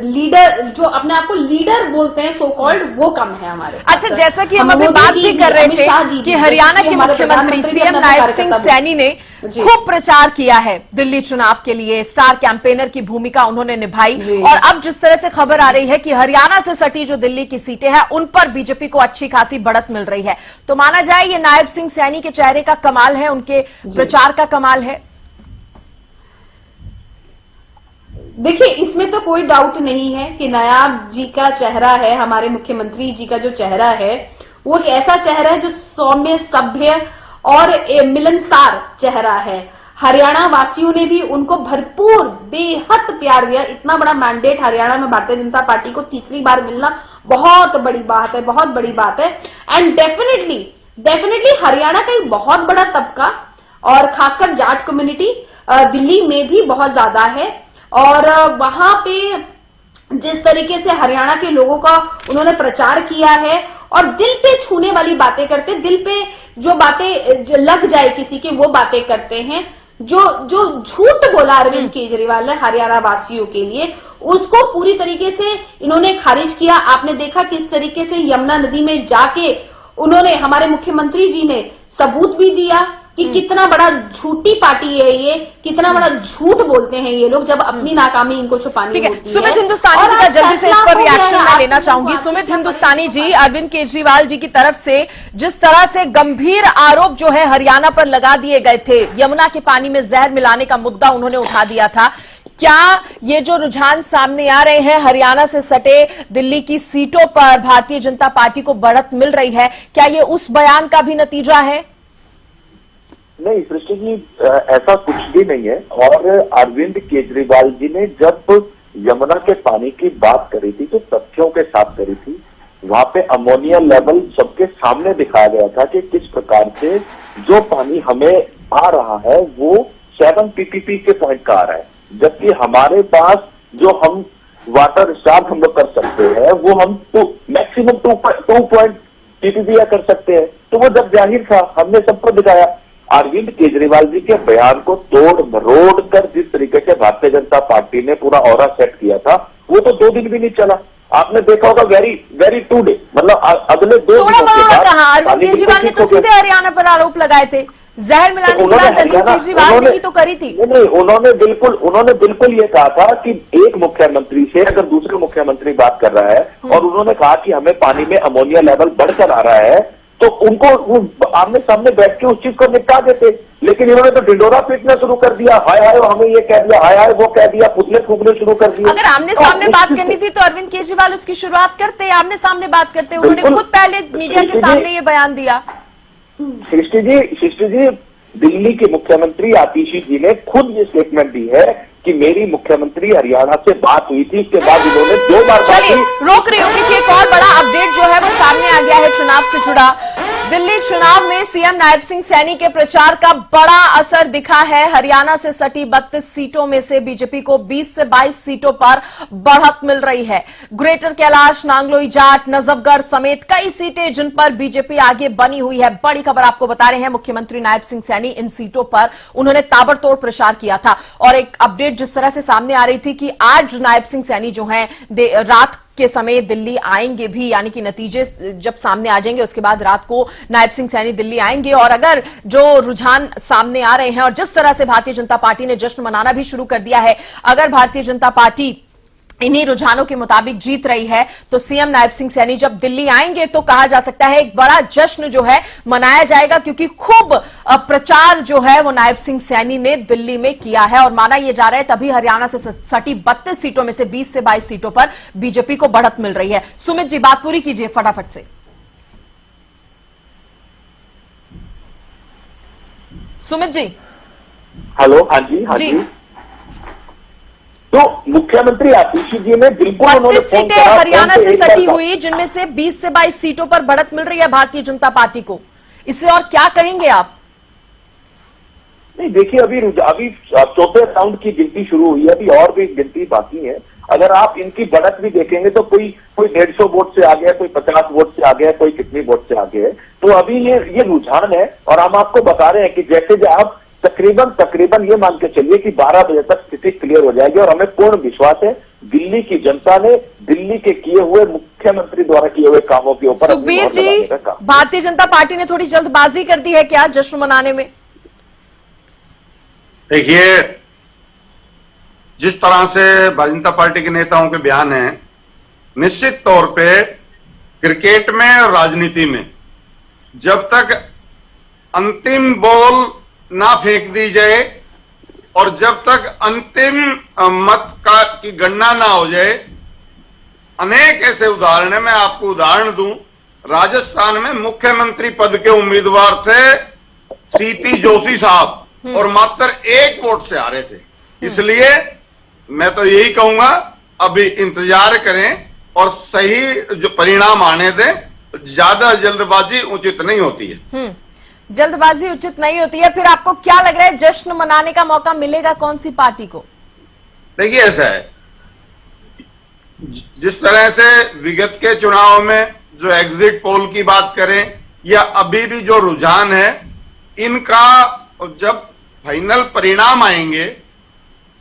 लीडर जो अपने आप को लीडर बोलते हैं सो कॉल्ड, वो कम है हमारे। अच्छा, जैसा कि हम अभी बात भी कर रहे थे कि हरियाणा के मुख्यमंत्री सीएम नायब सिंह सैनी ने खूब प्रचार किया है दिल्ली चुनाव के लिए, स्टार कैंपेनर की भूमिका उन्होंने निभाई, और अब जिस तरह से खबर आ रही है कि हरियाणा से सटी जो दिल्ली की सीटें हैं उन पर बीजेपी को अच्छी खासी बढ़त मिल रही है, तो माना जाए ये नायब सिंह सैनी के चेहरे का कमाल है, उनके प्रचार का कमाल है। देखिए, इसमें तो कोई डाउट नहीं है कि नायाब जी का चेहरा है, हमारे मुख्यमंत्री जी का जो चेहरा है वो एक ऐसा चेहरा है जो सौम्य, सभ्य और मिलनसार चेहरा है। हरियाणा वासियों ने भी उनको भरपूर बेहद प्यार दिया। इतना बड़ा मैंडेट हरियाणा में भारतीय जनता पार्टी को तीसरी बार मिलना बहुत बड़ी बात है, बहुत बड़ी बात है। एंड डेफिनेटली हरियाणा का एक बहुत बड़ा तबका और खासकर जाट कम्युनिटी दिल्ली में भी बहुत ज्यादा है और वहां पे जिस तरीके से हरियाणा के लोगों का उन्होंने प्रचार किया है और दिल पे छूने वाली बातें करते, दिल पे जो बातें लग जाए किसी के वो बातें करते हैं। जो झूठ बोला अरविंद केजरीवाल ने हरियाणा वासियों के लिए, उसको पूरी तरीके से इन्होंने खारिज किया। आपने देखा किस तरीके से यमुना नदी में जाके उन्होंने, हमारे मुख्यमंत्री जी ने सबूत भी दिया कि कितना बड़ा झूठी पार्टी है ये, कितना बड़ा झूठ बोलते हैं ये लोग जब अपनी नाकामी इनको छुपानी होती है। सुमित हिंदुस्तानी जी का जल्दी से इस पर रिएक्शन मैं लेना चाहूंगी। सुमित हिंदुस्तानी जी, अरविंद केजरीवाल जी की तरफ से जिस तरह से गंभीर आरोप जो है हरियाणा पर लगा दिए गए थे, यमुना के पानी में जहर मिलाने का मुद्दा उन्होंने उठा दिया था, क्या ये जो रुझान सामने आ रहे हैं हरियाणा से सटे दिल्ली की सीटों पर भारतीय जनता पार्टी को बढ़त मिल रही है, क्या ये उस बयान का भी नतीजा है? नहीं सृष्टि जी, ऐसा कुछ भी नहीं है। और अरविंद केजरीवाल जी ने जब यमुना के पानी की बात करी थी तो तथ्यों के साथ करी थी। वहां पे अमोनिया लेवल सबके सामने दिखाया गया था कि किस प्रकार से जो पानी हमें आ रहा है वो 7 ppm के पॉइंट का आ रहा है, जबकि हमारे पास जो हम वाटर रिचार्ज हम लोग कर सकते हैं वो हम मैक्सिमम 2 ppm कर सकते हैं। तो वो जब जाहिर था, हमने सबको दिखाया। अरविंद केजरीवाल जी के बयान को तोड़ मरोड़ कर जिस तरीके से भारतीय जनता पार्टी ने पूरा ऑरा सेट किया था, वो तो 2 दिन भी नहीं चला। आपने देखा होगा वेरी 2 डे, मतलब अगले 2 दिनों के बाद अरविंद केजरीवाल ने तो सीधे हरियाणा पर आरोप लगाए थे, जहर मिलाने की बात अरविंद केजरीवाल ने ही तो करी थी। नहीं, उन्होंने बिल्कुल ये कहा था कि एक मुख्यमंत्री से अगर दूसरे मुख्यमंत्री बात कर रहा है और उन्होंने कहा कि हमें पानी में अमोनिया लेवल बढ़कर आ रहा है तो उनको वो आमने सामने बैठ के उस चीज को निपटा देते। लेकिन इन्होंने तो ढिंडोरा पीटना शुरू कर दिया, हाय हाय हमें ये कह दिया, हाय हाय वो कह दिया, पुतले फूकने शुरू कर दिए। अगर आमने सामने बात करनी थी तो अरविंद केजरीवाल उसकी शुरुआत करते, आमने सामने बात करते। उन्होंने खुद पहले मीडिया के सामने ये बयान दिया। सृष्टि जी, दिल्ली के मुख्यमंत्री आतिशी जी ने खुद ये स्टेटमेंट दी है कि मेरी मुख्यमंत्री हरियाणा से बात हुई थी, इसके बाद इन्होंने 2 बार बात की। रोक रही हूँ क्योंकि एक और बड़ा अपडेट जो है वो सामने आ गया है चुनाव से जुड़ा। दिल्ली चुनाव में सीएम नायब सिंह सैनी के प्रचार का बड़ा असर दिखा है। हरियाणा से सटी 32 सीटों में से बीजेपी को 20 से 22 सीटों पर बढ़त मिल रही है। ग्रेटर कैलाश, नांगलोई जाट, नजफगढ़ समेत कई सीटें जिन पर बीजेपी आगे बनी हुई है। बड़ी खबर आपको बता रहे हैं, मुख्यमंत्री नायब सिंह सैनी इन सीटों पर उन्होंने ताबड़तोड़ प्रचार किया था। और एक अपडेट जिस तरह से सामने आ रही थी कि आज नायब सिंह सैनी जो हैं रात के समय दिल्ली आएंगे भी, यानी कि नतीजे जब सामने आ जाएंगे उसके बाद रात को नायब सिंह सैनी दिल्ली आएंगे। और अगर जो रुझान सामने आ रहे हैं और जिस तरह से भारतीय जनता पार्टी ने जश्न मनाना भी शुरू कर दिया है, अगर भारतीय जनता पार्टी इन्हीं रुझानों के मुताबिक जीत रही है तो सीएम नायब सिंह सैनी जब दिल्ली आएंगे तो कहा जा सकता है एक बड़ा जश्न जो है मनाया जाएगा, क्योंकि खूब प्रचार जो है वो नायब सिंह सैनी ने दिल्ली में किया है। और माना यह जा रहा है तभी हरियाणा से सटी 32 सीटों में से 20 से 22 सीटों पर बीजेपी को बढ़त मिल रही है। सुमित जी, बात पूरी कीजिए फटाफट से। सुमित जी, हेलो। हाँ जी। तो मुख्यमंत्री आतिशी जी ने बिल्कुल 32 सीटें हरियाणा से सटी हुई, जिनमें से 20 से 22 सीटों पर बढ़त मिल रही है भारतीय जनता पार्टी को। इससे और क्या कहेंगे आप? नहीं, देखिए अभी 4थे राउंड की गिनती शुरू हुई है, अभी और भी गिनती बाकी है। अगर आप इनकी बढ़त भी देखेंगे तो कोई 150 वोट से आगे है, कोई 50 वोट से आगे है, कोई कितनी वोट से आगे है। तो अभी ये रुझान है और हम आपको बता रहे हैं कि जैसे आप तकरीबन ये मान के चलिए कि 12 बजे तक स्थिति क्लियर हो जाएगी। और हमें पूर्ण विश्वास है दिल्ली की जनता ने दिल्ली के किए हुए मुख्यमंत्री द्वारा किए हुए कामों के ऊपर। सुखबीर जी, भारतीय जनता पार्टी ने थोड़ी जल्दबाजी कर दी है क्या जश्न मनाने में? देखिए, जिस तरह से भारतीय जनता पार्टी के नेताओं के बयान हैं, निश्चित तौर पे क्रिकेट में और राजनीति में जब तक अंतिम बॉल ना फेंक दी जाए और जब तक अंतिम मत की गणना ना हो जाए, अनेक ऐसे उदाहरण है। मैं आपको उदाहरण दूं, राजस्थान में मुख्यमंत्री पद के उम्मीदवार थे सीपी जोशी साहब और मात्र 1 वोट से हारे थे। इसलिए मैं तो यही कहूंगा, अभी इंतजार करें और सही जो परिणाम आने दें। ज्यादा जल्दबाजी उचित नहीं होती है। जल्दबाजी उचित नहीं होती है। फिर आपको क्या लग रहा है, जश्न मनाने का मौका मिलेगा कौन सी पार्टी को? देखिए, ऐसा है, जिस तरह से विगत के चुनाव में जो एग्जिट पोल की बात करें या अभी भी जो रुझान है, इनका जब फाइनल परिणाम आएंगे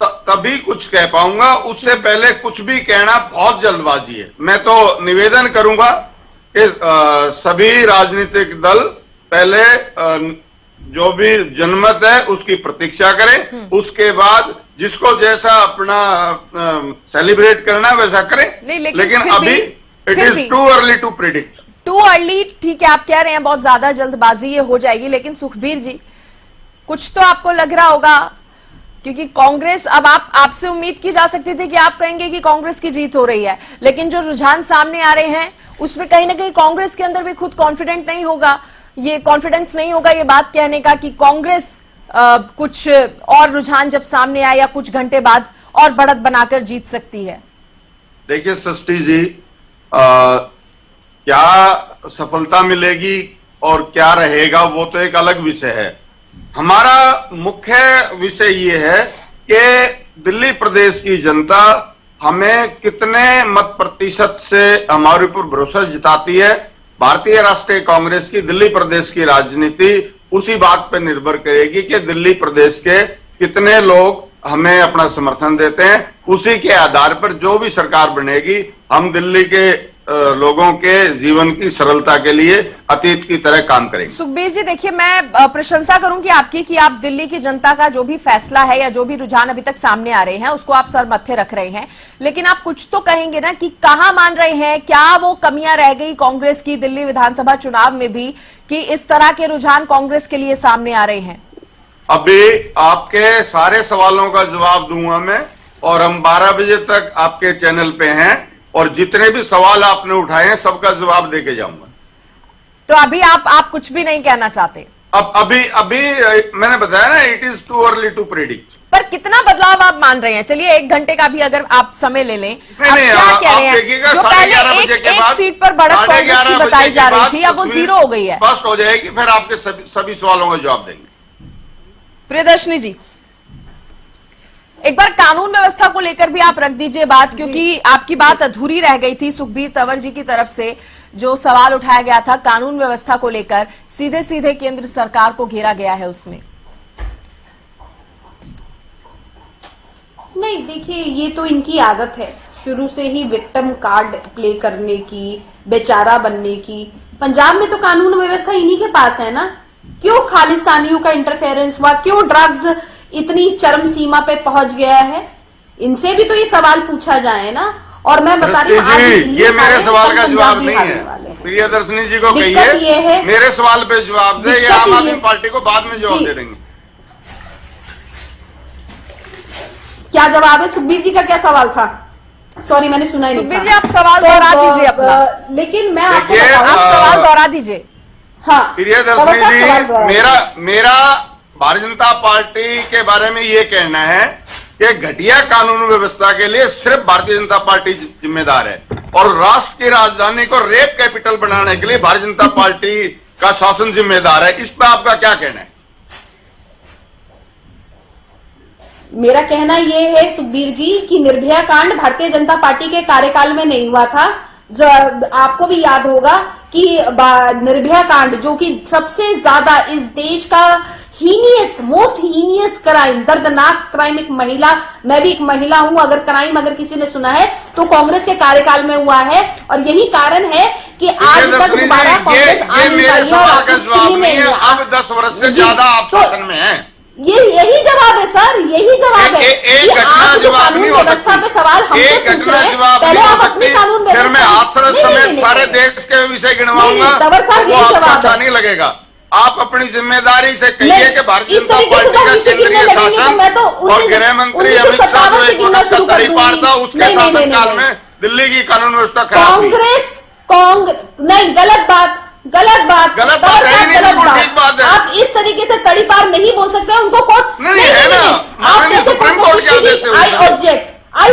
तभी कुछ कह पाऊंगा। उससे पहले कुछ भी कहना बहुत जल्दबाजी है। मैं तो निवेदन करूंगा कि सभी राजनीतिक दल पहले जो भी जनमत है उसकी प्रतीक्षा करें, उसके बाद जिसको जैसा अपना सेलिब्रेट करना वैसा करें। लेकिन अभी it is too early to predict. Too early, ठीक है, आप कह रहे हैं बहुत ज्यादा जल्दबाजी ये हो जाएगी। लेकिन सुखबीर जी, कुछ तो आपको लग रहा होगा, क्योंकि कांग्रेस, अब आपसे उम्मीद की जा सकती थी कि आप कहेंगे कि कांग्रेस की जीत हो रही है, लेकिन जो रुझान सामने आ रहे हैं उसमें कहीं ना कहीं कांग्रेस के अंदर भी खुद कॉन्फिडेंट नहीं होगा, ये कॉन्फिडेंस नहीं होगा ये बात कहने का कि कांग्रेस कुछ और रुझान जब सामने आए या कुछ घंटे बाद और बढ़त बनाकर जीत सकती है। देखिए सृष्टि जी, क्या सफलता मिलेगी और क्या रहेगा वो तो एक अलग विषय है। हमारा मुख्य विषय ये है कि दिल्ली प्रदेश की जनता हमें कितने मत प्रतिशत से हमारे ऊपर भरोसा जताती है। भारतीय राष्ट्रीय कांग्रेस की दिल्ली प्रदेश की राजनीति उसी बात पर निर्भर करेगी कि दिल्ली प्रदेश के कितने लोग हमें अपना समर्थन देते हैं। उसी के आधार पर जो भी सरकार बनेगी, हम दिल्ली के लोगों के जीवन की सरलता के लिए अतीत की तरह काम करेंगे। सुखबीर जी, देखिए, मैं प्रशंसा करूंगी आपकी कि आप दिल्ली की जनता का जो भी फैसला है या जो भी रुझान अभी तक सामने आ रहे हैं उसको आप सर मत्थे रख रहे हैं, लेकिन आप कुछ तो कहेंगे ना कि कहां मान रहे हैं, क्या वो कमियां रह गई कांग्रेस की दिल्ली विधानसभा चुनाव में भी कि इस तरह के रुझान कांग्रेस के लिए सामने आ रहे हैं? अभी आपके सारे सवालों का जवाब दूंगा मैं, और हम 12 बजे तक आपके चैनल पे हैं और जितने भी सवाल आपने उठाए हैं सबका जवाब देके जाऊंगा। तो अभी आप कुछ भी नहीं कहना चाहते? अब अभी मैंने बताया ना, it is too early to predict. पर कितना बदलाव आप मान रहे हैं? चलिए 1 घंटे का भी अगर आप समय ले लें, नहीं, आप क्या कह रहे हैं? जो पहले एक सीट पर बढ़त कांग्रेस की बताई जा रही थी, अब वो 0 हो गई है। स्पष्ट हो जाएगी, फिर आपके सभी सवालों का जवाब देंगे। प्रियदर्शनी जी, एक बार कानून व्यवस्था को लेकर भी आप रख दीजिए बात, क्योंकि आपकी बात अधूरी रह गई थी। सुखबीर तंवर जी की तरफ से जो सवाल उठाया गया था कानून व्यवस्था को लेकर, सीधे सीधे केंद्र सरकार को घेरा गया है उसमें। नहीं, देखिए, ये तो इनकी आदत है शुरू से ही विक्टिम कार्ड प्ले करने की, बेचारा बनने की। पंजाब में तो कानून व्यवस्था इन्हीं के पास है ना। क्यों खालिस्तानियों का इंटरफेरेंस हुआ, क्यों ड्रग्स इतनी चरम सीमा पे पहुंच गया है, इनसे भी तो ये सवाल पूछा जाए ना। और मैं बता रही हूँ, ये मेरे सवाल का जवाब नहीं है। प्रियदर्शनी जी को कहिए मेरे सवाल पे जवाब दे, या आम आदमी पार्टी को बाद में जवाब दे देंगे। क्या जवाब है? सुखबीर जी का क्या सवाल था? सॉरी, मैंने सुना ही नहीं। सुखबीर जी, आप सवाल दोहरा दीजिए अपना। लेकिन मैं आपको आप सवाल दोहरा दीजिए। हाँ, प्रियदर्शनी जी, मेरा भारतीय जनता पार्टी के बारे में ये कहना है कि घटिया कानून व्यवस्था के लिए सिर्फ भारतीय जनता पार्टी जिम्मेदार है, और राष्ट्र की राजधानी को रेप कैपिटल बनाने के लिए भारतीय जनता पार्टी का शासन जिम्मेदार है। इस पर आपका क्या कहना है? मेरा कहना यह है सुखबीर जी कि निर्भया कांड भारतीय जनता पार्टी के कार्यकाल में नहीं हुआ था। जो आपको भी याद होगा कि निर्भया कांड, जो कि सबसे ज्यादा इस देश का मोस्ट हीनियस क्राइम, दर्दनाक क्राइम, एक महिला, मैं भी एक महिला हूं, अगर किसी ने सुना है तो कांग्रेस के कार्यकाल में हुआ है। और यही कारण है कि आज तक दोबारा कांग्रेस मेरे सवाल का जवाब नहीं है। अब 10 वर्ष से ज्यादा आप शासन में हैं। यही जवाब है सर, यही जवाब है। एक घटना जवाब नहीं हो व्यवस्था पे सवाल हमसे पूछ रहे हैं, पहले आप अपनी कानून फिर मैं हाथरस समेत सारे देश के विषय गिनवाऊंगा, वो आपको अच्छा नहीं लगेगा। आप अपनी जिम्मेदारी से कहिए कि भारतीय इस जनता तरीके से पार्टी का भविष्य केंद्रीय गिनने लगेंगे तो शासन मैं तो और गृह मंत्री अमित शाह जो एक वक्त का तड़ीपार था, उसके शासनकाल में दिल्ली की कानून व्यवस्था खराब हुई। नहीं, गलत बात गलत बात है, नहीं, बिल्कुल ठीक बात है। आप इस तरीके से तड़ीपार नहीं बोल सकते, उनको कोर्ट नहीं, है ना, आप कैसे सुप्रीम कोर्ट के आदेश से आई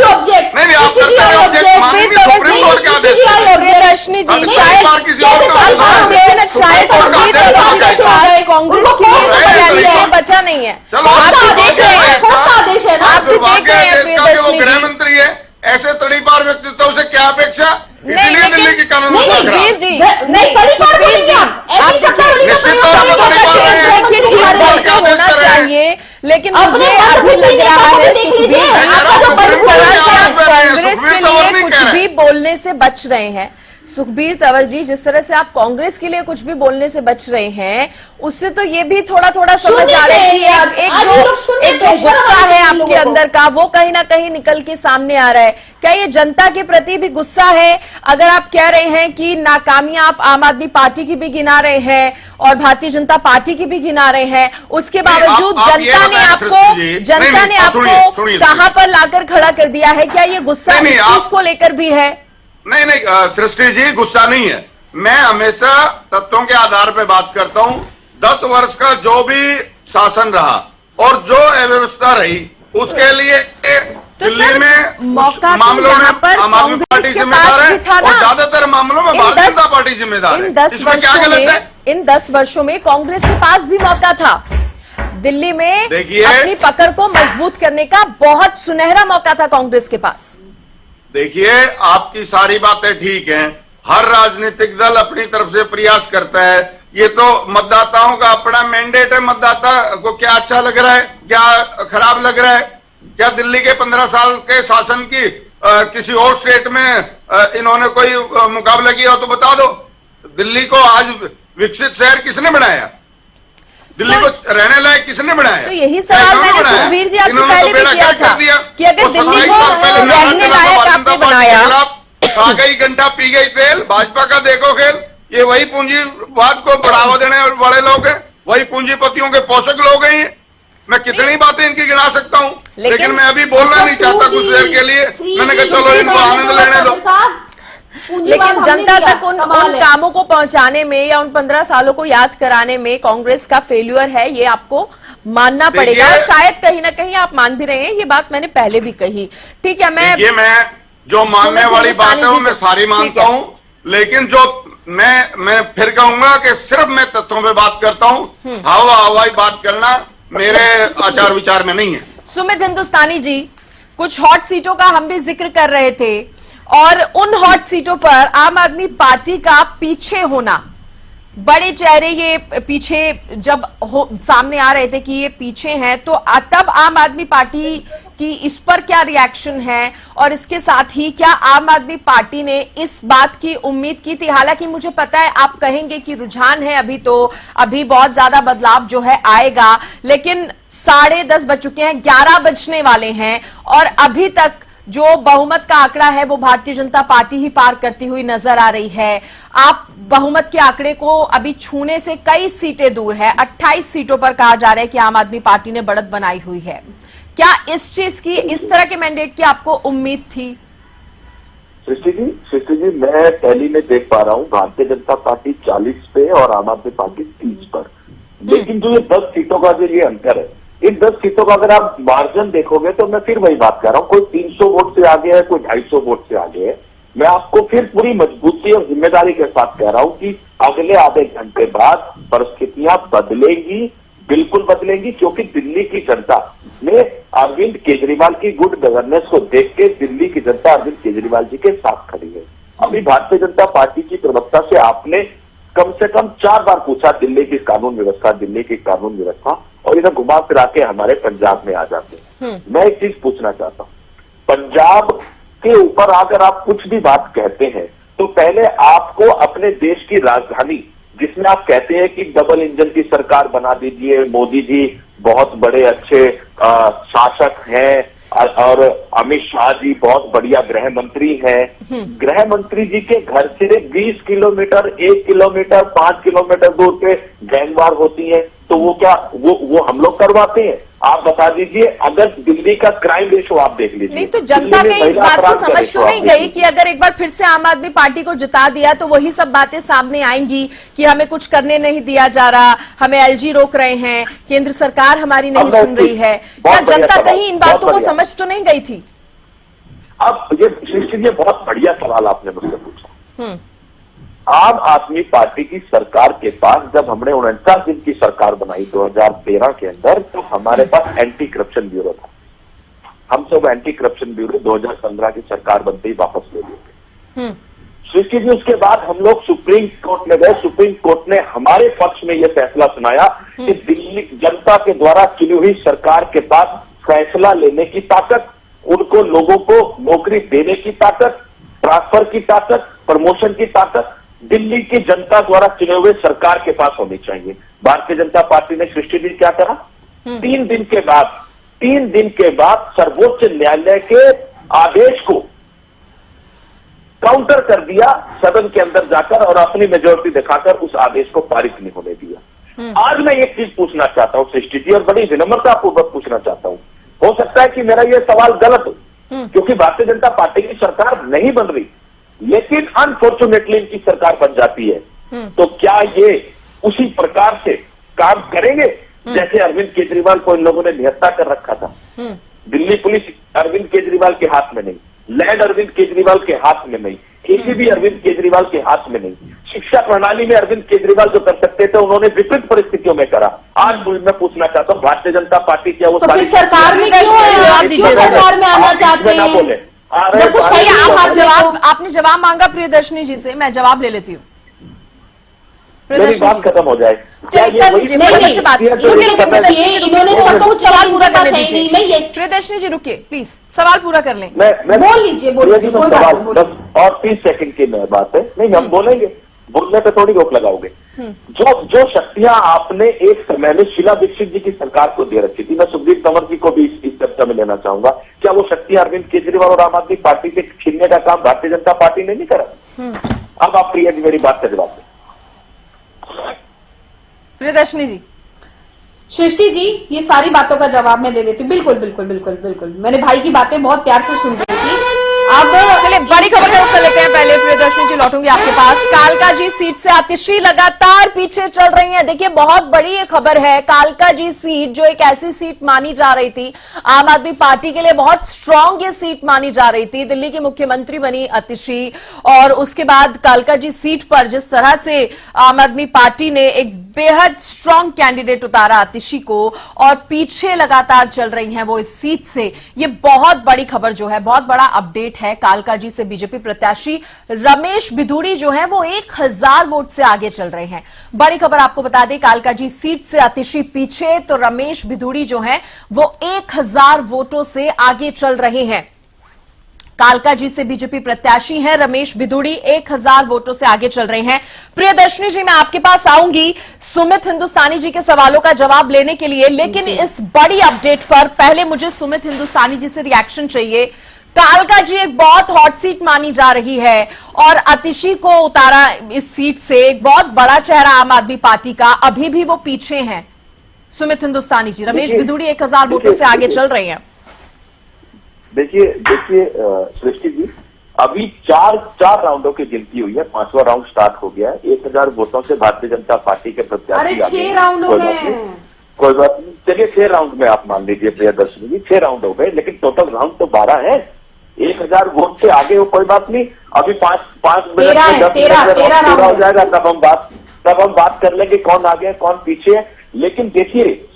ऑब्जेक्ट नहीं, आप करते हैं ऑब्जेक्ट, माननीय सुप्रीम कोर्ट के आदेश से। प्रियदर्शनी जी, नहीं, शायद बार किसी और का आप बात देखिए ना, शायद सुप्रीम कोर्ट का सुखबीर आदेश बाबू है। के पास कांग्रेस के लिए तो बयानी है, बचा नहीं है। चलो, आप भी देख रहे हैं, कोर्ट का आदेश है ना। आप भी देख रहे हैं वो प्रियदर्शनी गृह जी। मंत्री है, ऐसे तड़ीपार व्यक्तित्व से क्या अपेक्षा, नहीं, इसलिए दिल्ली लेकिन की कानून नहीं, व्यवस्था सुखबीर खराब। जी, नहीं, नहीं, तड़ीपार सुखबीर बोलेंगे जी, आप, ऐसी आप शब्दावली का निश्चित प्रयोग तौर पर करेंगे, तड़ीपार देखिए, ठीक सुप्रीम कोर्ट ढंग से का आदेश होना करें। चाहिए, लेकिन अपने मुझे बात अभी को लग देख रहा है लीजिए, सुखबीर जी, आपका जो जिस परिश्रम तरह से है, आप कांग्रेस के सुखबीर तंवर लिए नहीं कुछ कह रहे। भी बोलने से बच रहे हैं, सुखबीर तंवर जी, जिस तरह से आप कांग्रेस के लिए कुछ भी बोलने से बच रहे हैं, उससे तो ये भी थोड़ा थोड़ा समझ आ रहा है कि एक जो गुस्सा है आपके अंदर का, वो कहीं ना कहीं निकल के सामने आ रहा है। क्या ये जनता के प्रति भी गुस्सा है? अगर आप कह रहे हैं कि नाकामियां आप आम आदमी पार्टी की भी गिना रहे हैं और भारतीय जनता पार्टी की भी गिना रहे हैं, उसके बावजूद आप ये जनता ने बताएं, आपको सृष्टि जी, जनता ने आपको सुनिए। कहां पर लाकर खड़ा कर दिया है? क्या ये गुस्सा नहीं, इस आप- चीज को लेकर भी है? नहीं, सृष्टि जी, गुस्सा नहीं है। मैं हमेशा तथ्यों के आधार पर बात करता हूं। 10 वर्ष का जो भी शासन रहा और जो अव्यवस्था रही, उसके लिए तो दिल्ली सर, में मौका तो मामलों में यहाँ पर आम आदमी कांग्रेस पार्टी के जिम्मेदार पास है भी था और ना। ज्यादातर मामलों में भारतीय जनता पार्टी जिम्मेदार है। इन 10 इसमें क्या वर्षों गलत है? में इन 10 वर्षों में कांग्रेस के पास भी मौका था दिल्ली में देखिए, अपनी पकड़ को मजबूत करने का, बहुत सुनहरा मौका था कांग्रेस के पास। देखिए, आपकी सारी बातें ठीक हैं, हर राजनीतिक दल अपनी तरफ से प्रयास करता है, ये तो मतदाताओं का अपना मैंडेट है। मतदाता को क्या अच्छा लग रहा है, क्या खराब लग रहा है, क्या दिल्ली के 15 साल के शासन की किसी और स्टेट में इन्होंने कोई मुकाबला किया हो तो बता दो। दिल्ली को आज विकसित शहर किसने बनाया? दिल्ली को रहने लायक किसने बनाया? तो यही सवाल मैंने सुखबीर जी आपसे पहले भी किया था कि अगर दिल्ली को रहने लायक आपने बनाया, खा गई घंटा पी गई तेल, भाजपा का देखो खेल। ये वही पूंजीवाद को बढ़ावा देने वाले लोग हैं, वही पूंजीपतियों के पोषक लोग हैं। मैं कितनी बातें इनकी गिना सकता हूं, लेकिन मैं अभी बोलना नहीं चाहता कुछ देर के लिए। मैंने कहा चलो इनको आनंद लेने दो। लेकिन जनता तक उन कामों को पहुंचाने में या उन 15 सालों को याद कराने में कांग्रेस का फेल्यूर है, ये आपको मानना पड़ेगा। शायद कहीं ना कहीं आप मान भी रहे हैं, ये बात मैंने पहले भी कही। ठीक है, मैं जो मानने वाली बात है वो मैं सारी मानता हूं, लेकिन जो मैं फिर कहूंगा कि सिर्फ मैं तथ्यों पे बात करता हूं, हवाई बात करना मेरे आचार विचार में नहीं है। सुमित हिंदुस्तानी जी, कुछ हॉट सीटों का हम भी जिक्र कर रहे थे और उन हॉट सीटों पर आम आदमी पार्टी का पीछे होना, बड़े चेहरे ये पीछे जब सामने आ रहे थे कि ये पीछे हैं, तो तब आम आदमी पार्टी की इस पर क्या रिएक्शन है? और इसके साथ ही क्या आम आदमी पार्टी ने इस बात की उम्मीद की थी? हालांकि मुझे पता है आप कहेंगे कि रुझान है अभी बहुत ज्यादा बदलाव जो है आएगा, लेकिन 10:30 बज चुके हैं, 11 बजने वाले हैं और अभी तक जो बहुमत का आंकड़ा है वो भारतीय जनता पार्टी ही पार करती हुई नजर आ रही है। आप बहुमत के आंकड़े को अभी छूने से कई सीटें दूर है, 28 सीटों पर कहा जा रहा है कि आम आदमी पार्टी ने बढ़त बनाई हुई है। क्या इस चीज की, इस तरह के मैंडेट की आपको उम्मीद थी? सृष्टि जी, मैं टैली में देख पा रहा हूँ भारतीय जनता पार्टी 40 पे और आम आदमी पार्टी 30 पर। लेकिन जो ये 10 सीटों का जो ये अंतर है, इन 10 सीटों का अगर आप मार्जिन देखोगे तो मैं फिर वही बात कर रहा हूँ, कोई 300 वोट से आगे है, कोई 250 वोट से आगे है। मैं आपको फिर पूरी मजबूती और जिम्मेदारी के साथ कह रहा हूं कि अगले आधे घंटे बाद परिस्थितियां बदलेंगी, बिल्कुल बदलेंगी, क्योंकि दिल्ली की जनता ने अरविंद केजरीवाल की गुड गवर्नेंस को देख के दिल्ली की जनता अरविंद केजरीवाल जी के साथ खड़ी है। अभी भारतीय जनता पार्टी की प्रवक्ता से आपने कम से कम 4 बार पूछा दिल्ली की कानून व्यवस्था, और इधर घुमा फिरा के हमारे पंजाब में आ जाते हैं। मैं एक चीज पूछना चाहता हूं, पंजाब के ऊपर अगर आप कुछ भी बात कहते हैं तो पहले आपको अपने देश की राजधानी, जिसमें आप कहते हैं कि डबल इंजन की सरकार बना दीजिए, मोदी जी बहुत बड़े अच्छे शासक हैं, और अमित शाह जी बहुत बढ़िया गृह मंत्री हैं। गृह मंत्री जी के घर से 20 किलोमीटर, 1 किलोमीटर, 5 किलोमीटर दूर पे गैंगवार होती है, तो वो क्या वो हम लोग करवाते हैं? आप बता दीजिए, अगर दिल्ली का क्राइम रेशो आप देख लीजिए। नहीं तो जनता कहीं इस बात को समझ तो नहीं गई कि अगर एक बार फिर से आम आदमी पार्टी को जिता दिया तो वही सब बातें सामने आएंगी कि हमें कुछ करने नहीं दिया जा रहा, हमें एलजी रोक रहे हैं, केंद्र सरकार हमारी नहीं सुन रही है। क्या जनता कहीं इन बातों को समझ तो नहीं गई थी? अब ये सृष्टि, ये बहुत बढ़िया सवाल आपने मुझसे पूछा। आम आदमी पार्टी की सरकार के पास जब हमने 49 दिन की सरकार बनाई 2013 के अंदर, तो हमारे पास एंटी करप्शन ब्यूरो था। हम सब एंटी करप्शन ब्यूरो 2015 की सरकार बनते ही वापस ले लिए थे। सृष्टि जी, उसके बाद हम लोग सुप्रीम कोर्ट में गए। सुप्रीम कोर्ट ने हमारे पक्ष में यह फैसला सुनाया कि दिल्ली जनता के द्वारा चुनी हुई सरकार के पास फैसला लेने की ताकत, उनको लोगों को नौकरी देने की ताकत, ट्रांसफर की ताकत, प्रमोशन की ताकत दिल्ली की जनता द्वारा चुने हुए सरकार के पास होनी चाहिए। भारतीय जनता पार्टी ने सृष्टि जी क्या करा? 3 दिन के बाद सर्वोच्च न्यायालय के आदेश को काउंटर कर दिया सदन के अंदर जाकर, और अपनी मेजोरिटी दिखाकर उस आदेश को पारित नहीं होने दिया। आज मैं एक चीज पूछना चाहता हूं सृष्टि जी, और बड़ी विनम्रता पूर्वक पूछना चाहता हूं। हो सकता है कि मेरा यह सवाल गलत हो, क्योंकि भारतीय जनता पार्टी की सरकार नहीं बन रही, लेकिन अनफॉर्चुनेटली इनकी सरकार बन जाती है, तो क्या ये उसी प्रकार से काम करेंगे जैसे अरविंद केजरीवाल को इन लोगों ने निहत्था कर रखा था? दिल्ली पुलिस अरविंद केजरीवाल के हाथ में नहीं, लैंड अरविंद केजरीवाल के हाथ में नहीं, एसीबी अरविंद केजरीवाल के हाथ में नहीं, शिक्षा प्रणाली में अरविंद केजरीवाल जो कर सकते थे उन्होंने विपरीत परिस्थितियों में करा। आज मैं पूछना चाहता हूँ, भारतीय जनता पार्टी क्या वो तो फिर सरकार में क्यों सरकार में आना चाहते हैं? बोले आपने जवाब मांगा प्रियदर्शनी जी से, मैं जवाब ले लेती हूँ। मेरी बात खत्म हो जाए। प्रियदर्शनी जी रुकिए प्लीज, सवाल पूरा कर लें। बोल लीजिए, और 30 सेकंड की बात है, नहीं हम बोलेंगे, बोलने पे थोड़ी रोक लगाओगे। जो शक्तियां आपने एक समय में शीला दीक्षित जी की सरकार को दे रखी थी, मैं सुखबीर तंवर जी को भी इस चर्चा में लेना चाहूंगा, क्या वो शक्तियां अरविंद केजरीवाल और आम आदमी पार्टी से छीनने का काम भारतीय जनता पार्टी ने नहीं करा? अब आप प्रिया जी मेरी बात का जवाब दें। प्रियदर्शनी जी। सृष्टि जी, ये सारी बातों का जवाब मैं दे देती हूँ। बिल्कुल बिल्कुल बिल्कुल बिल्कुल, मैंने भाई की बातें बहुत प्यार से सुन रही थी। अब चलिए बड़ी खबर का रुख कर लेते हैं। पहले प्रियदर्शनी जी लौटूंगी आपके पास। कालका जी सीट से आतिशी लगातार पीछे चल रही हैं। देखिए बहुत बड़ी ये खबर है। कालका जी सीट जो एक ऐसी सीट मानी जा रही थी, आम आदमी पार्टी के लिए बहुत स्ट्रांग ये सीट मानी जा रही थी। दिल्ली की मुख्यमंत्री बनी आतिशी, और उसके बाद कालका जी सीट पर जिस तरह से आम आदमी पार्टी ने एक बेहद स्ट्रांग कैंडिडेट उतारा आतिशी को, और पीछे लगातार चल रही हैं वो इस सीट से। ये बहुत बड़ी खबर जो है, बहुत बड़ा अपडेट है। कालका जी से बीजेपी प्रत्याशी रमेश बिधूड़ी जो है वो 1000 वोट से आगे चल रहे हैं। बड़ी खबर आपको बता दें, कालका जी सीट से आतिशी पीछे, तो रमेश बिधूड़ी जो है वो 1000 वोटों से आगे चल रहे हैं। कालका जी से बीजेपी प्रत्याशी हैं रमेश बिधूड़ी, 1000 वोटों से आगे चल रहे हैं। प्रियदर्शनी जी, मैं आपके पास आऊंगी सुमित हिंदुस्तानी जी के सवालों का जवाब लेने के लिए, लेकिन इस बड़ी अपडेट पर पहले मुझे सुमित हिंदुस्तानी जी से रिएक्शन चाहिए। कालका जी एक बहुत हॉट सीट मानी जा रही है, और आतिशी को उतारा इस सीट से, एक बहुत बड़ा चेहरा आम आदमी पार्टी का, अभी भी वो पीछे हैं। सुमित हिंदुस्तानी जी, रमेश बिधूड़ी 1000 वोटों से आगे चल रहे हैं। देखिए सृष्टि जी, अभी चार राउंडों की गिनती हुई है, 5वां राउंड स्टार्ट हो गया है। 1000 वोटों से भारतीय जनता पार्टी के प्रत्याशी 6 राउंड हो गए। कोई बात नहीं, चलिए 6 राउंड में आप मान लीजिए प्रियदर्शनी जी, 6 राउंड हो गए, लेकिन टोटल राउंड तो 12 है। 1000 वोट से आगे हो कोई बात नहीं, अभी 5 मिनट में 10 मिनट हो जाएगा, तब हम बात कर लेंगे कौन आगे है कौन पीछे है। लेकिन देखिए,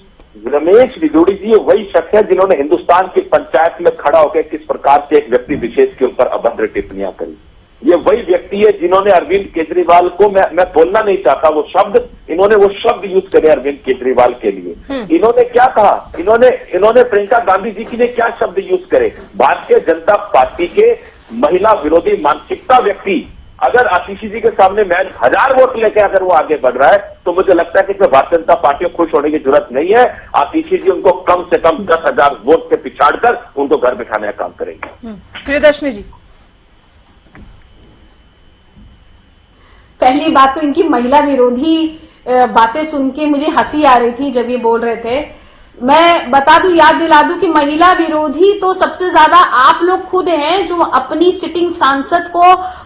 रमेश बिधूड़ी जी वही शख्स है जिन्होंने हिंदुस्तान की पंचायत में खड़ा होकर किस प्रकार से एक व्यक्ति विशेष के ऊपर अभद्र टिप्पणियां करी। ये वही व्यक्ति है जिन्होंने अरविंद केजरीवाल को, मैं बोलना नहीं चाहता वो शब्द, इन्होंने वो शब्द यूज करे अरविंद केजरीवाल के लिए। इन्होंने क्या कहा, इन्होंने प्रियंका गांधी जी के लिए क्या शब्द यूज करे? भारतीय जनता पार्टी के महिला विरोधी मानसिकता व्यक्ति अगर आतिशी जी के सामने महज 1000 वोट लेके अगर वो आगे बढ़ रहा है तो मुझे लगता है कि इसमें भारतीय जनता पार्टी को खुश होने की जरूरत नहीं है। आतिशी जी उनको कम से कम 10,000 वोट से पिछाड़कर उनको घर बिठाने का काम करेंगे। प्रियदर्शनी जी, पहली बात तो इनकी महिला विरोधी बातें सुन के मुझे हंसी आ रही थी जब ये बोल रहे थे। मैं बता दूं, याद दिला दूं कि महिला विरोधी तो सबसे ज्यादा आप लोग खुद हैं, जो अपनी सिटिंग सांसद को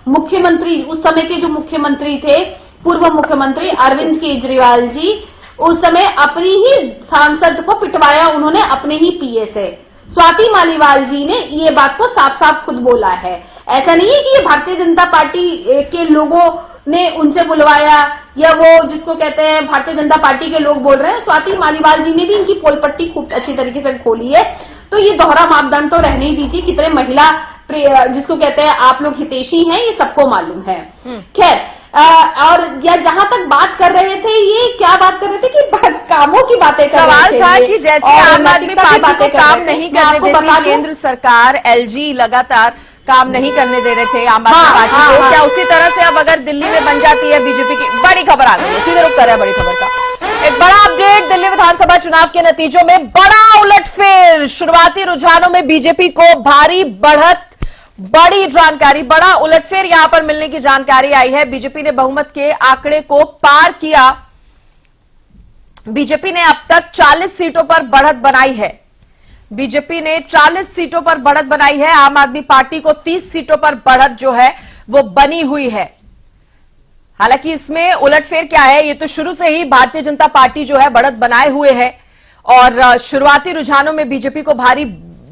मुख्यमंत्री, उस समय के जो मुख्यमंत्री थे पूर्व मुख्यमंत्री अरविंद केजरीवाल जी, उस समय अपनी ही सांसद को पिटवाया उन्होंने अपने ही पीए से। स्वाति मालीवाल जी ने ये बात को साफ साफ खुद बोला है। ऐसा नहीं है कि ये भारतीय जनता पार्टी के लोगों ने उनसे बुलवाया या वो जिसको कहते हैं भारतीय जनता पार्टी के लोग बोल रहे हैं। स्वाति मालीवाल जी ने भी इनकी पोल पट्टी खूब अच्छी तरीके से खोली है। तो ये दोहरा मापदंड तो रहने ही दीजिए, कितने महिला जिसको कहते हैं आप लोग हितैषी हैं, ये सबको मालूम है। खैर, और या जहां तक बात कर रहे थे, ये क्या बात कर रहे थे कि कामों की बातें कर रहे थे। सवाल था कि जैसे आम आदमी पार्टी को काम नहीं करने देती केंद्र सरकार, एलजी लगातार काम नहीं करने दे रहे थे आम आदमी पार्टी को, क्या उसी तरह से अब अगर दिल्ली में बन जाती है बीजेपी की? बड़ी खबर आ गई है, सीधे रुख कर रहा है बड़ी खबर का। एक बड़ा अपडेट, दिल्ली विधानसभा चुनाव के नतीजों में बड़ा उलटफेर। शुरुआती रुझानों में बीजेपी को भारी बढ़त, बड़ी जानकारी, बड़ा उलटफेर यहां पर मिलने की जानकारी आई है। बीजेपी ने बहुमत के आंकड़े को पार किया। बीजेपी ने अब तक 40 सीटों पर बढ़त बनाई है। बीजेपी ने 40 सीटों पर बढ़त बनाई है। आम आदमी पार्टी को 30 सीटों पर बढ़त जो है वो बनी हुई है। हालांकि इसमें उलटफेर क्या है, ये तो शुरू से ही भारतीय जनता पार्टी जो है बढ़त बनाए हुए है और शुरुआती रुझानों में बीजेपी को भारी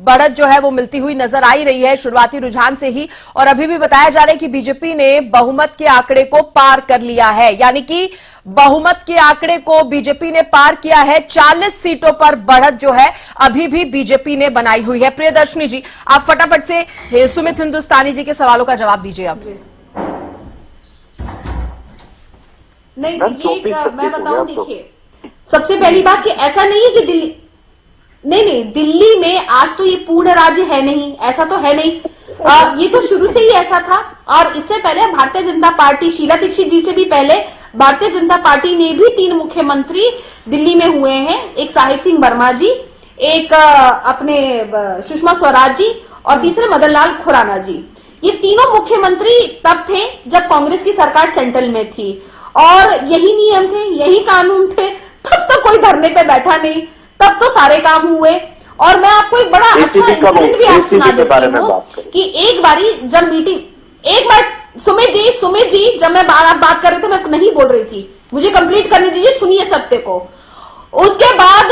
बढ़त जो है वो मिलती हुई नजर आई रही है शुरुआती रुझान से ही। और अभी भी बताया जा रहा है कि बीजेपी ने बहुमत के आंकड़े को पार कर लिया है, यानी कि बहुमत के आंकड़े को बीजेपी ने पार किया है। 40 सीटों पर बढ़त जो है अभी भी बीजेपी ने बनाई हुई है। प्रियदर्शनी जी, आप फटाफट से सुमित हिंदुस्तानी जी के सवालों का जवाब दीजिए आप। नहीं, ये मैं बताऊं, देखिए, सबसे पहली बात कि ऐसा नहीं है कि दिल्ली में आज तो ये पूर्ण राज्य है नहीं, ऐसा तो है नहीं। ये तो शुरू से ही ऐसा था। और इससे पहले भारतीय जनता पार्टी, शीला दीक्षित जी से भी पहले भारतीय जनता पार्टी ने भी 3 मुख्यमंत्री दिल्ली में हुए हैं। एक साहिब सिंह वर्मा जी, एक अपने सुषमा स्वराज जी और तीसरे मदन लाल खुराना जी। ये तीनों मुख्यमंत्री तब थे जब कांग्रेस की सरकार सेंट्रल में थी और यही नियम थे, यही कानून थे। तब तो कोई धरने पे बैठा नहीं, तब तो सारे काम हुए। और मैं आपको एक बड़ा अच्छा इंसिडेंट भी आप सुना देती हूँ कि एक बारी जब मीटिंग, एक बार सुमित जी जब मैं बात कर रही थी, मैं नहीं बोल रही थी, मुझे कंप्लीट करने दीजिए, सुनिए सत्य को। उसके बाद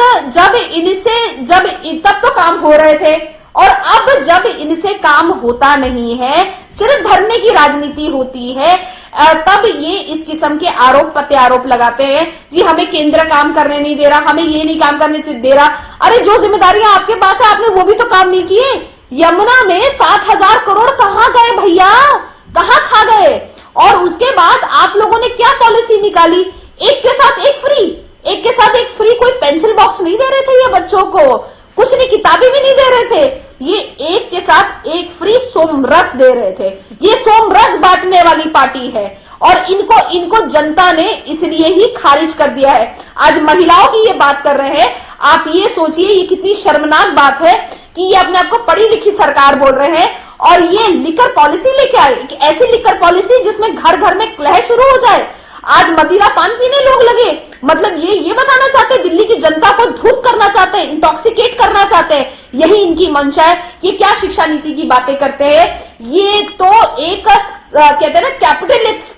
तब तो काम हो रहे थे और अब जब इनसे काम होता नहीं है, सिर्फ धरने की राजनीति होती है, तब ये इस किस्म के आरोप प्रत्यारोप लगाते हैं। जी हमें केंद्र काम करने नहीं दे रहा, हमें ये नहीं काम करने दे रहा। अरे जो जिम्मेदारियां आपके पास है आपने वो भी तो काम नहीं किए। यमुना में 7,000 करोड़ कहां गए भैया, कहां खा गए? और उसके बाद आप लोगों ने क्या पॉलिसी निकाली? एक के साथ एक फ्री, कोई पेंसिल बॉक्स नहीं दे रहे थे ये बच्चों को, कुछ नहीं, किताबें भी नहीं दे रहे थे, ये एक के साथ एक फ्री सोमरस दे रहे थे। ये सोमरस बांटने वाली पार्टी है और इनको जनता ने इसलिए ही खारिज कर दिया है। आज महिलाओं की ये बात कर रहे हैं, आप ये सोचिए ये कितनी शर्मनाक बात है कि ये अपने आप को पढ़ी लिखी सरकार बोल रहे हैं और ये लिकर पॉलिसी लेके आए, ऐसी लिकर पॉलिसी जिसमें घर घर में कलह शुरू हो जाए। आज मदिरा पान पीने लोग लगे, मतलब ये बताना चाहते हैं, दिल्ली की जनता को धूत करना चाहते हैं, इंटॉक्सिकेट करना चाहते हैं, यही इनकी मंशा है। ये क्या शिक्षा नीति की बातें करते हैं? ये तो एक कहते हैं ना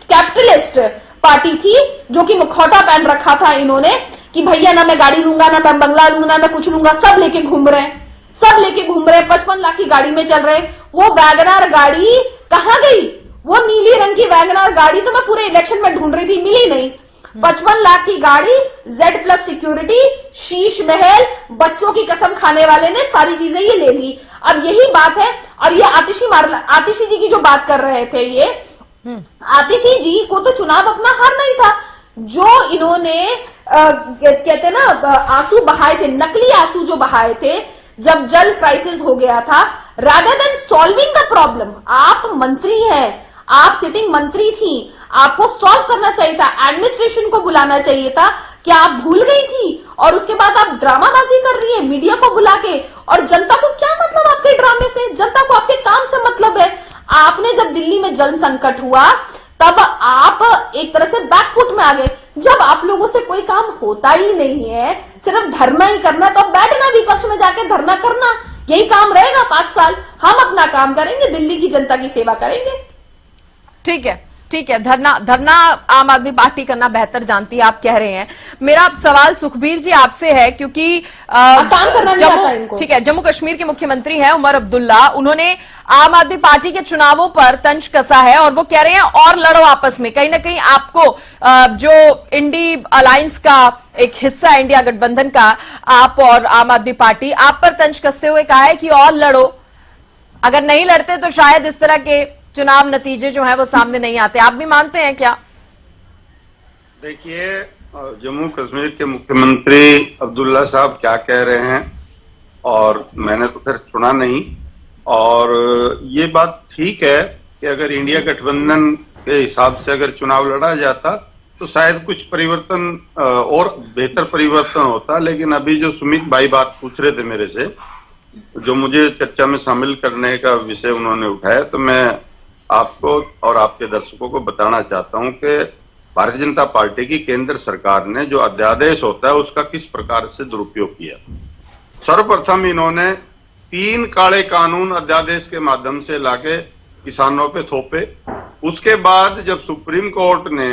कैपिटलिस्ट पार्टी थी जो कि मुखौटा पहन रखा था इन्होंने कि भैया ना मैं गाड़ी लूंगा, ना मैं बंगला लूंगा, ना मैं कुछ लूंगा, सब लेके घूम रहे हैं, 55 लाख की गाड़ी में चल रहे। वो वैगनआर गाड़ी कहां गई? वो नीली रंग की वैगनआर गाड़ी तो मैं पूरे इलेक्शन में ढूंढ रही थी, मिली नहीं। 55 लाख की गाड़ी, Z+ सिक्योरिटी, शीश महल, बच्चों की कसम खाने वाले ने सारी चीजें ये ले ली। अब यही बात है। और ये आतिशी जी की जो बात कर रहे थे, ये आतिशी जी को तो चुनाव अपना हारना ही था। जो इन्होंने कहते ना आंसू बहाए थे, नकली आंसू जो बहाए थे जब जल क्राइसिस हो गया था, rather than solving the problem. आप मंत्री हैं, आप सिटिंग मंत्री थी, आपको सॉल्व करना चाहिए था, एडमिनिस्ट्रेशन को बुलाना चाहिए था। क्या आप भूल गई थी? और उसके बाद आप ड्रामाबाजी कर रही है मीडिया को बुला के। और जनता को क्या मतलब आपके ड्रामे से? जनता को आपके काम से मतलब है। आपने जब दिल्ली में जल संकट हुआ तब आप एक तरह से बैकफुट में आ गए। जब आप लोगों से कोई काम होता ही नहीं है, सिर्फ धरना ही करना, तो बैठना विपक्ष में जाके धरना करना, यही काम रहेगा 5 साल। हम अपना काम करेंगे, दिल्ली की जनता की सेवा करेंगे। ठीक है, ठीक है। धरना आम आदमी पार्टी करना बेहतर जानती है, आप कह रहे हैं। मेरा सवाल सुखबीर जी आपसे है, क्योंकि काम करना नहीं आता इनको। ठीक है, जम्मू कश्मीर के मुख्यमंत्री हैं उमर अब्दुल्ला, उन्होंने आम आदमी पार्टी के चुनावों पर तंज कसा है और वो कह रहे हैं और लड़ो आपस में। कहीं ना कहीं आपको जो इंडी अलायंस का एक हिस्सा है, इंडिया गठबंधन का, आप और आम आदमी पार्टी, आप पर तंज कसते हुए कहा है कि और लड़ो, अगर नहीं लड़ते तो शायद इस तरह के चुनाव नतीजे जो है वो सामने नहीं आते। आप भी मानते हैं क्या? देखिए, जम्मू कश्मीर के मुख्यमंत्री अब्दुल्ला साहब क्या कह रहे हैं, और मैंने तो खैर सुना नहीं, और ये बात ठीक है कि अगर इंडिया गठबंधन के हिसाब से अगर चुनाव लड़ा जाता तो शायद कुछ परिवर्तन और बेहतर परिवर्तन होता। लेकिन अभी जो सुमित भाई बात पूछ रहे थे मेरे से, जो मुझे चर्चा में शामिल करने का विषय उन्होंने उठाया, तो मैं आपको और आपके दर्शकों को बताना चाहता हूं कि भारतीय जनता पार्टी की केंद्र सरकार ने जो अध्यादेश होता है उसका किस प्रकार से दुरुपयोग किया। सर्वप्रथम इन्होंने 3 काले कानून अध्यादेश के माध्यम से लाके किसानों पे थोपे। उसके बाद जब सुप्रीम कोर्ट ने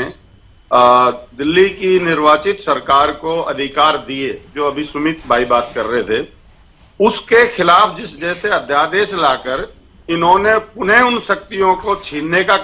दिल्ली की निर्वाचित सरकार को अधिकार दिए, जो अभी सुमित भाई बात कर रहे थे, उसके खिलाफ जिस जैसे अध्यादेश लाकर इन्होंने पुनः उन शक्तियों को छीनने का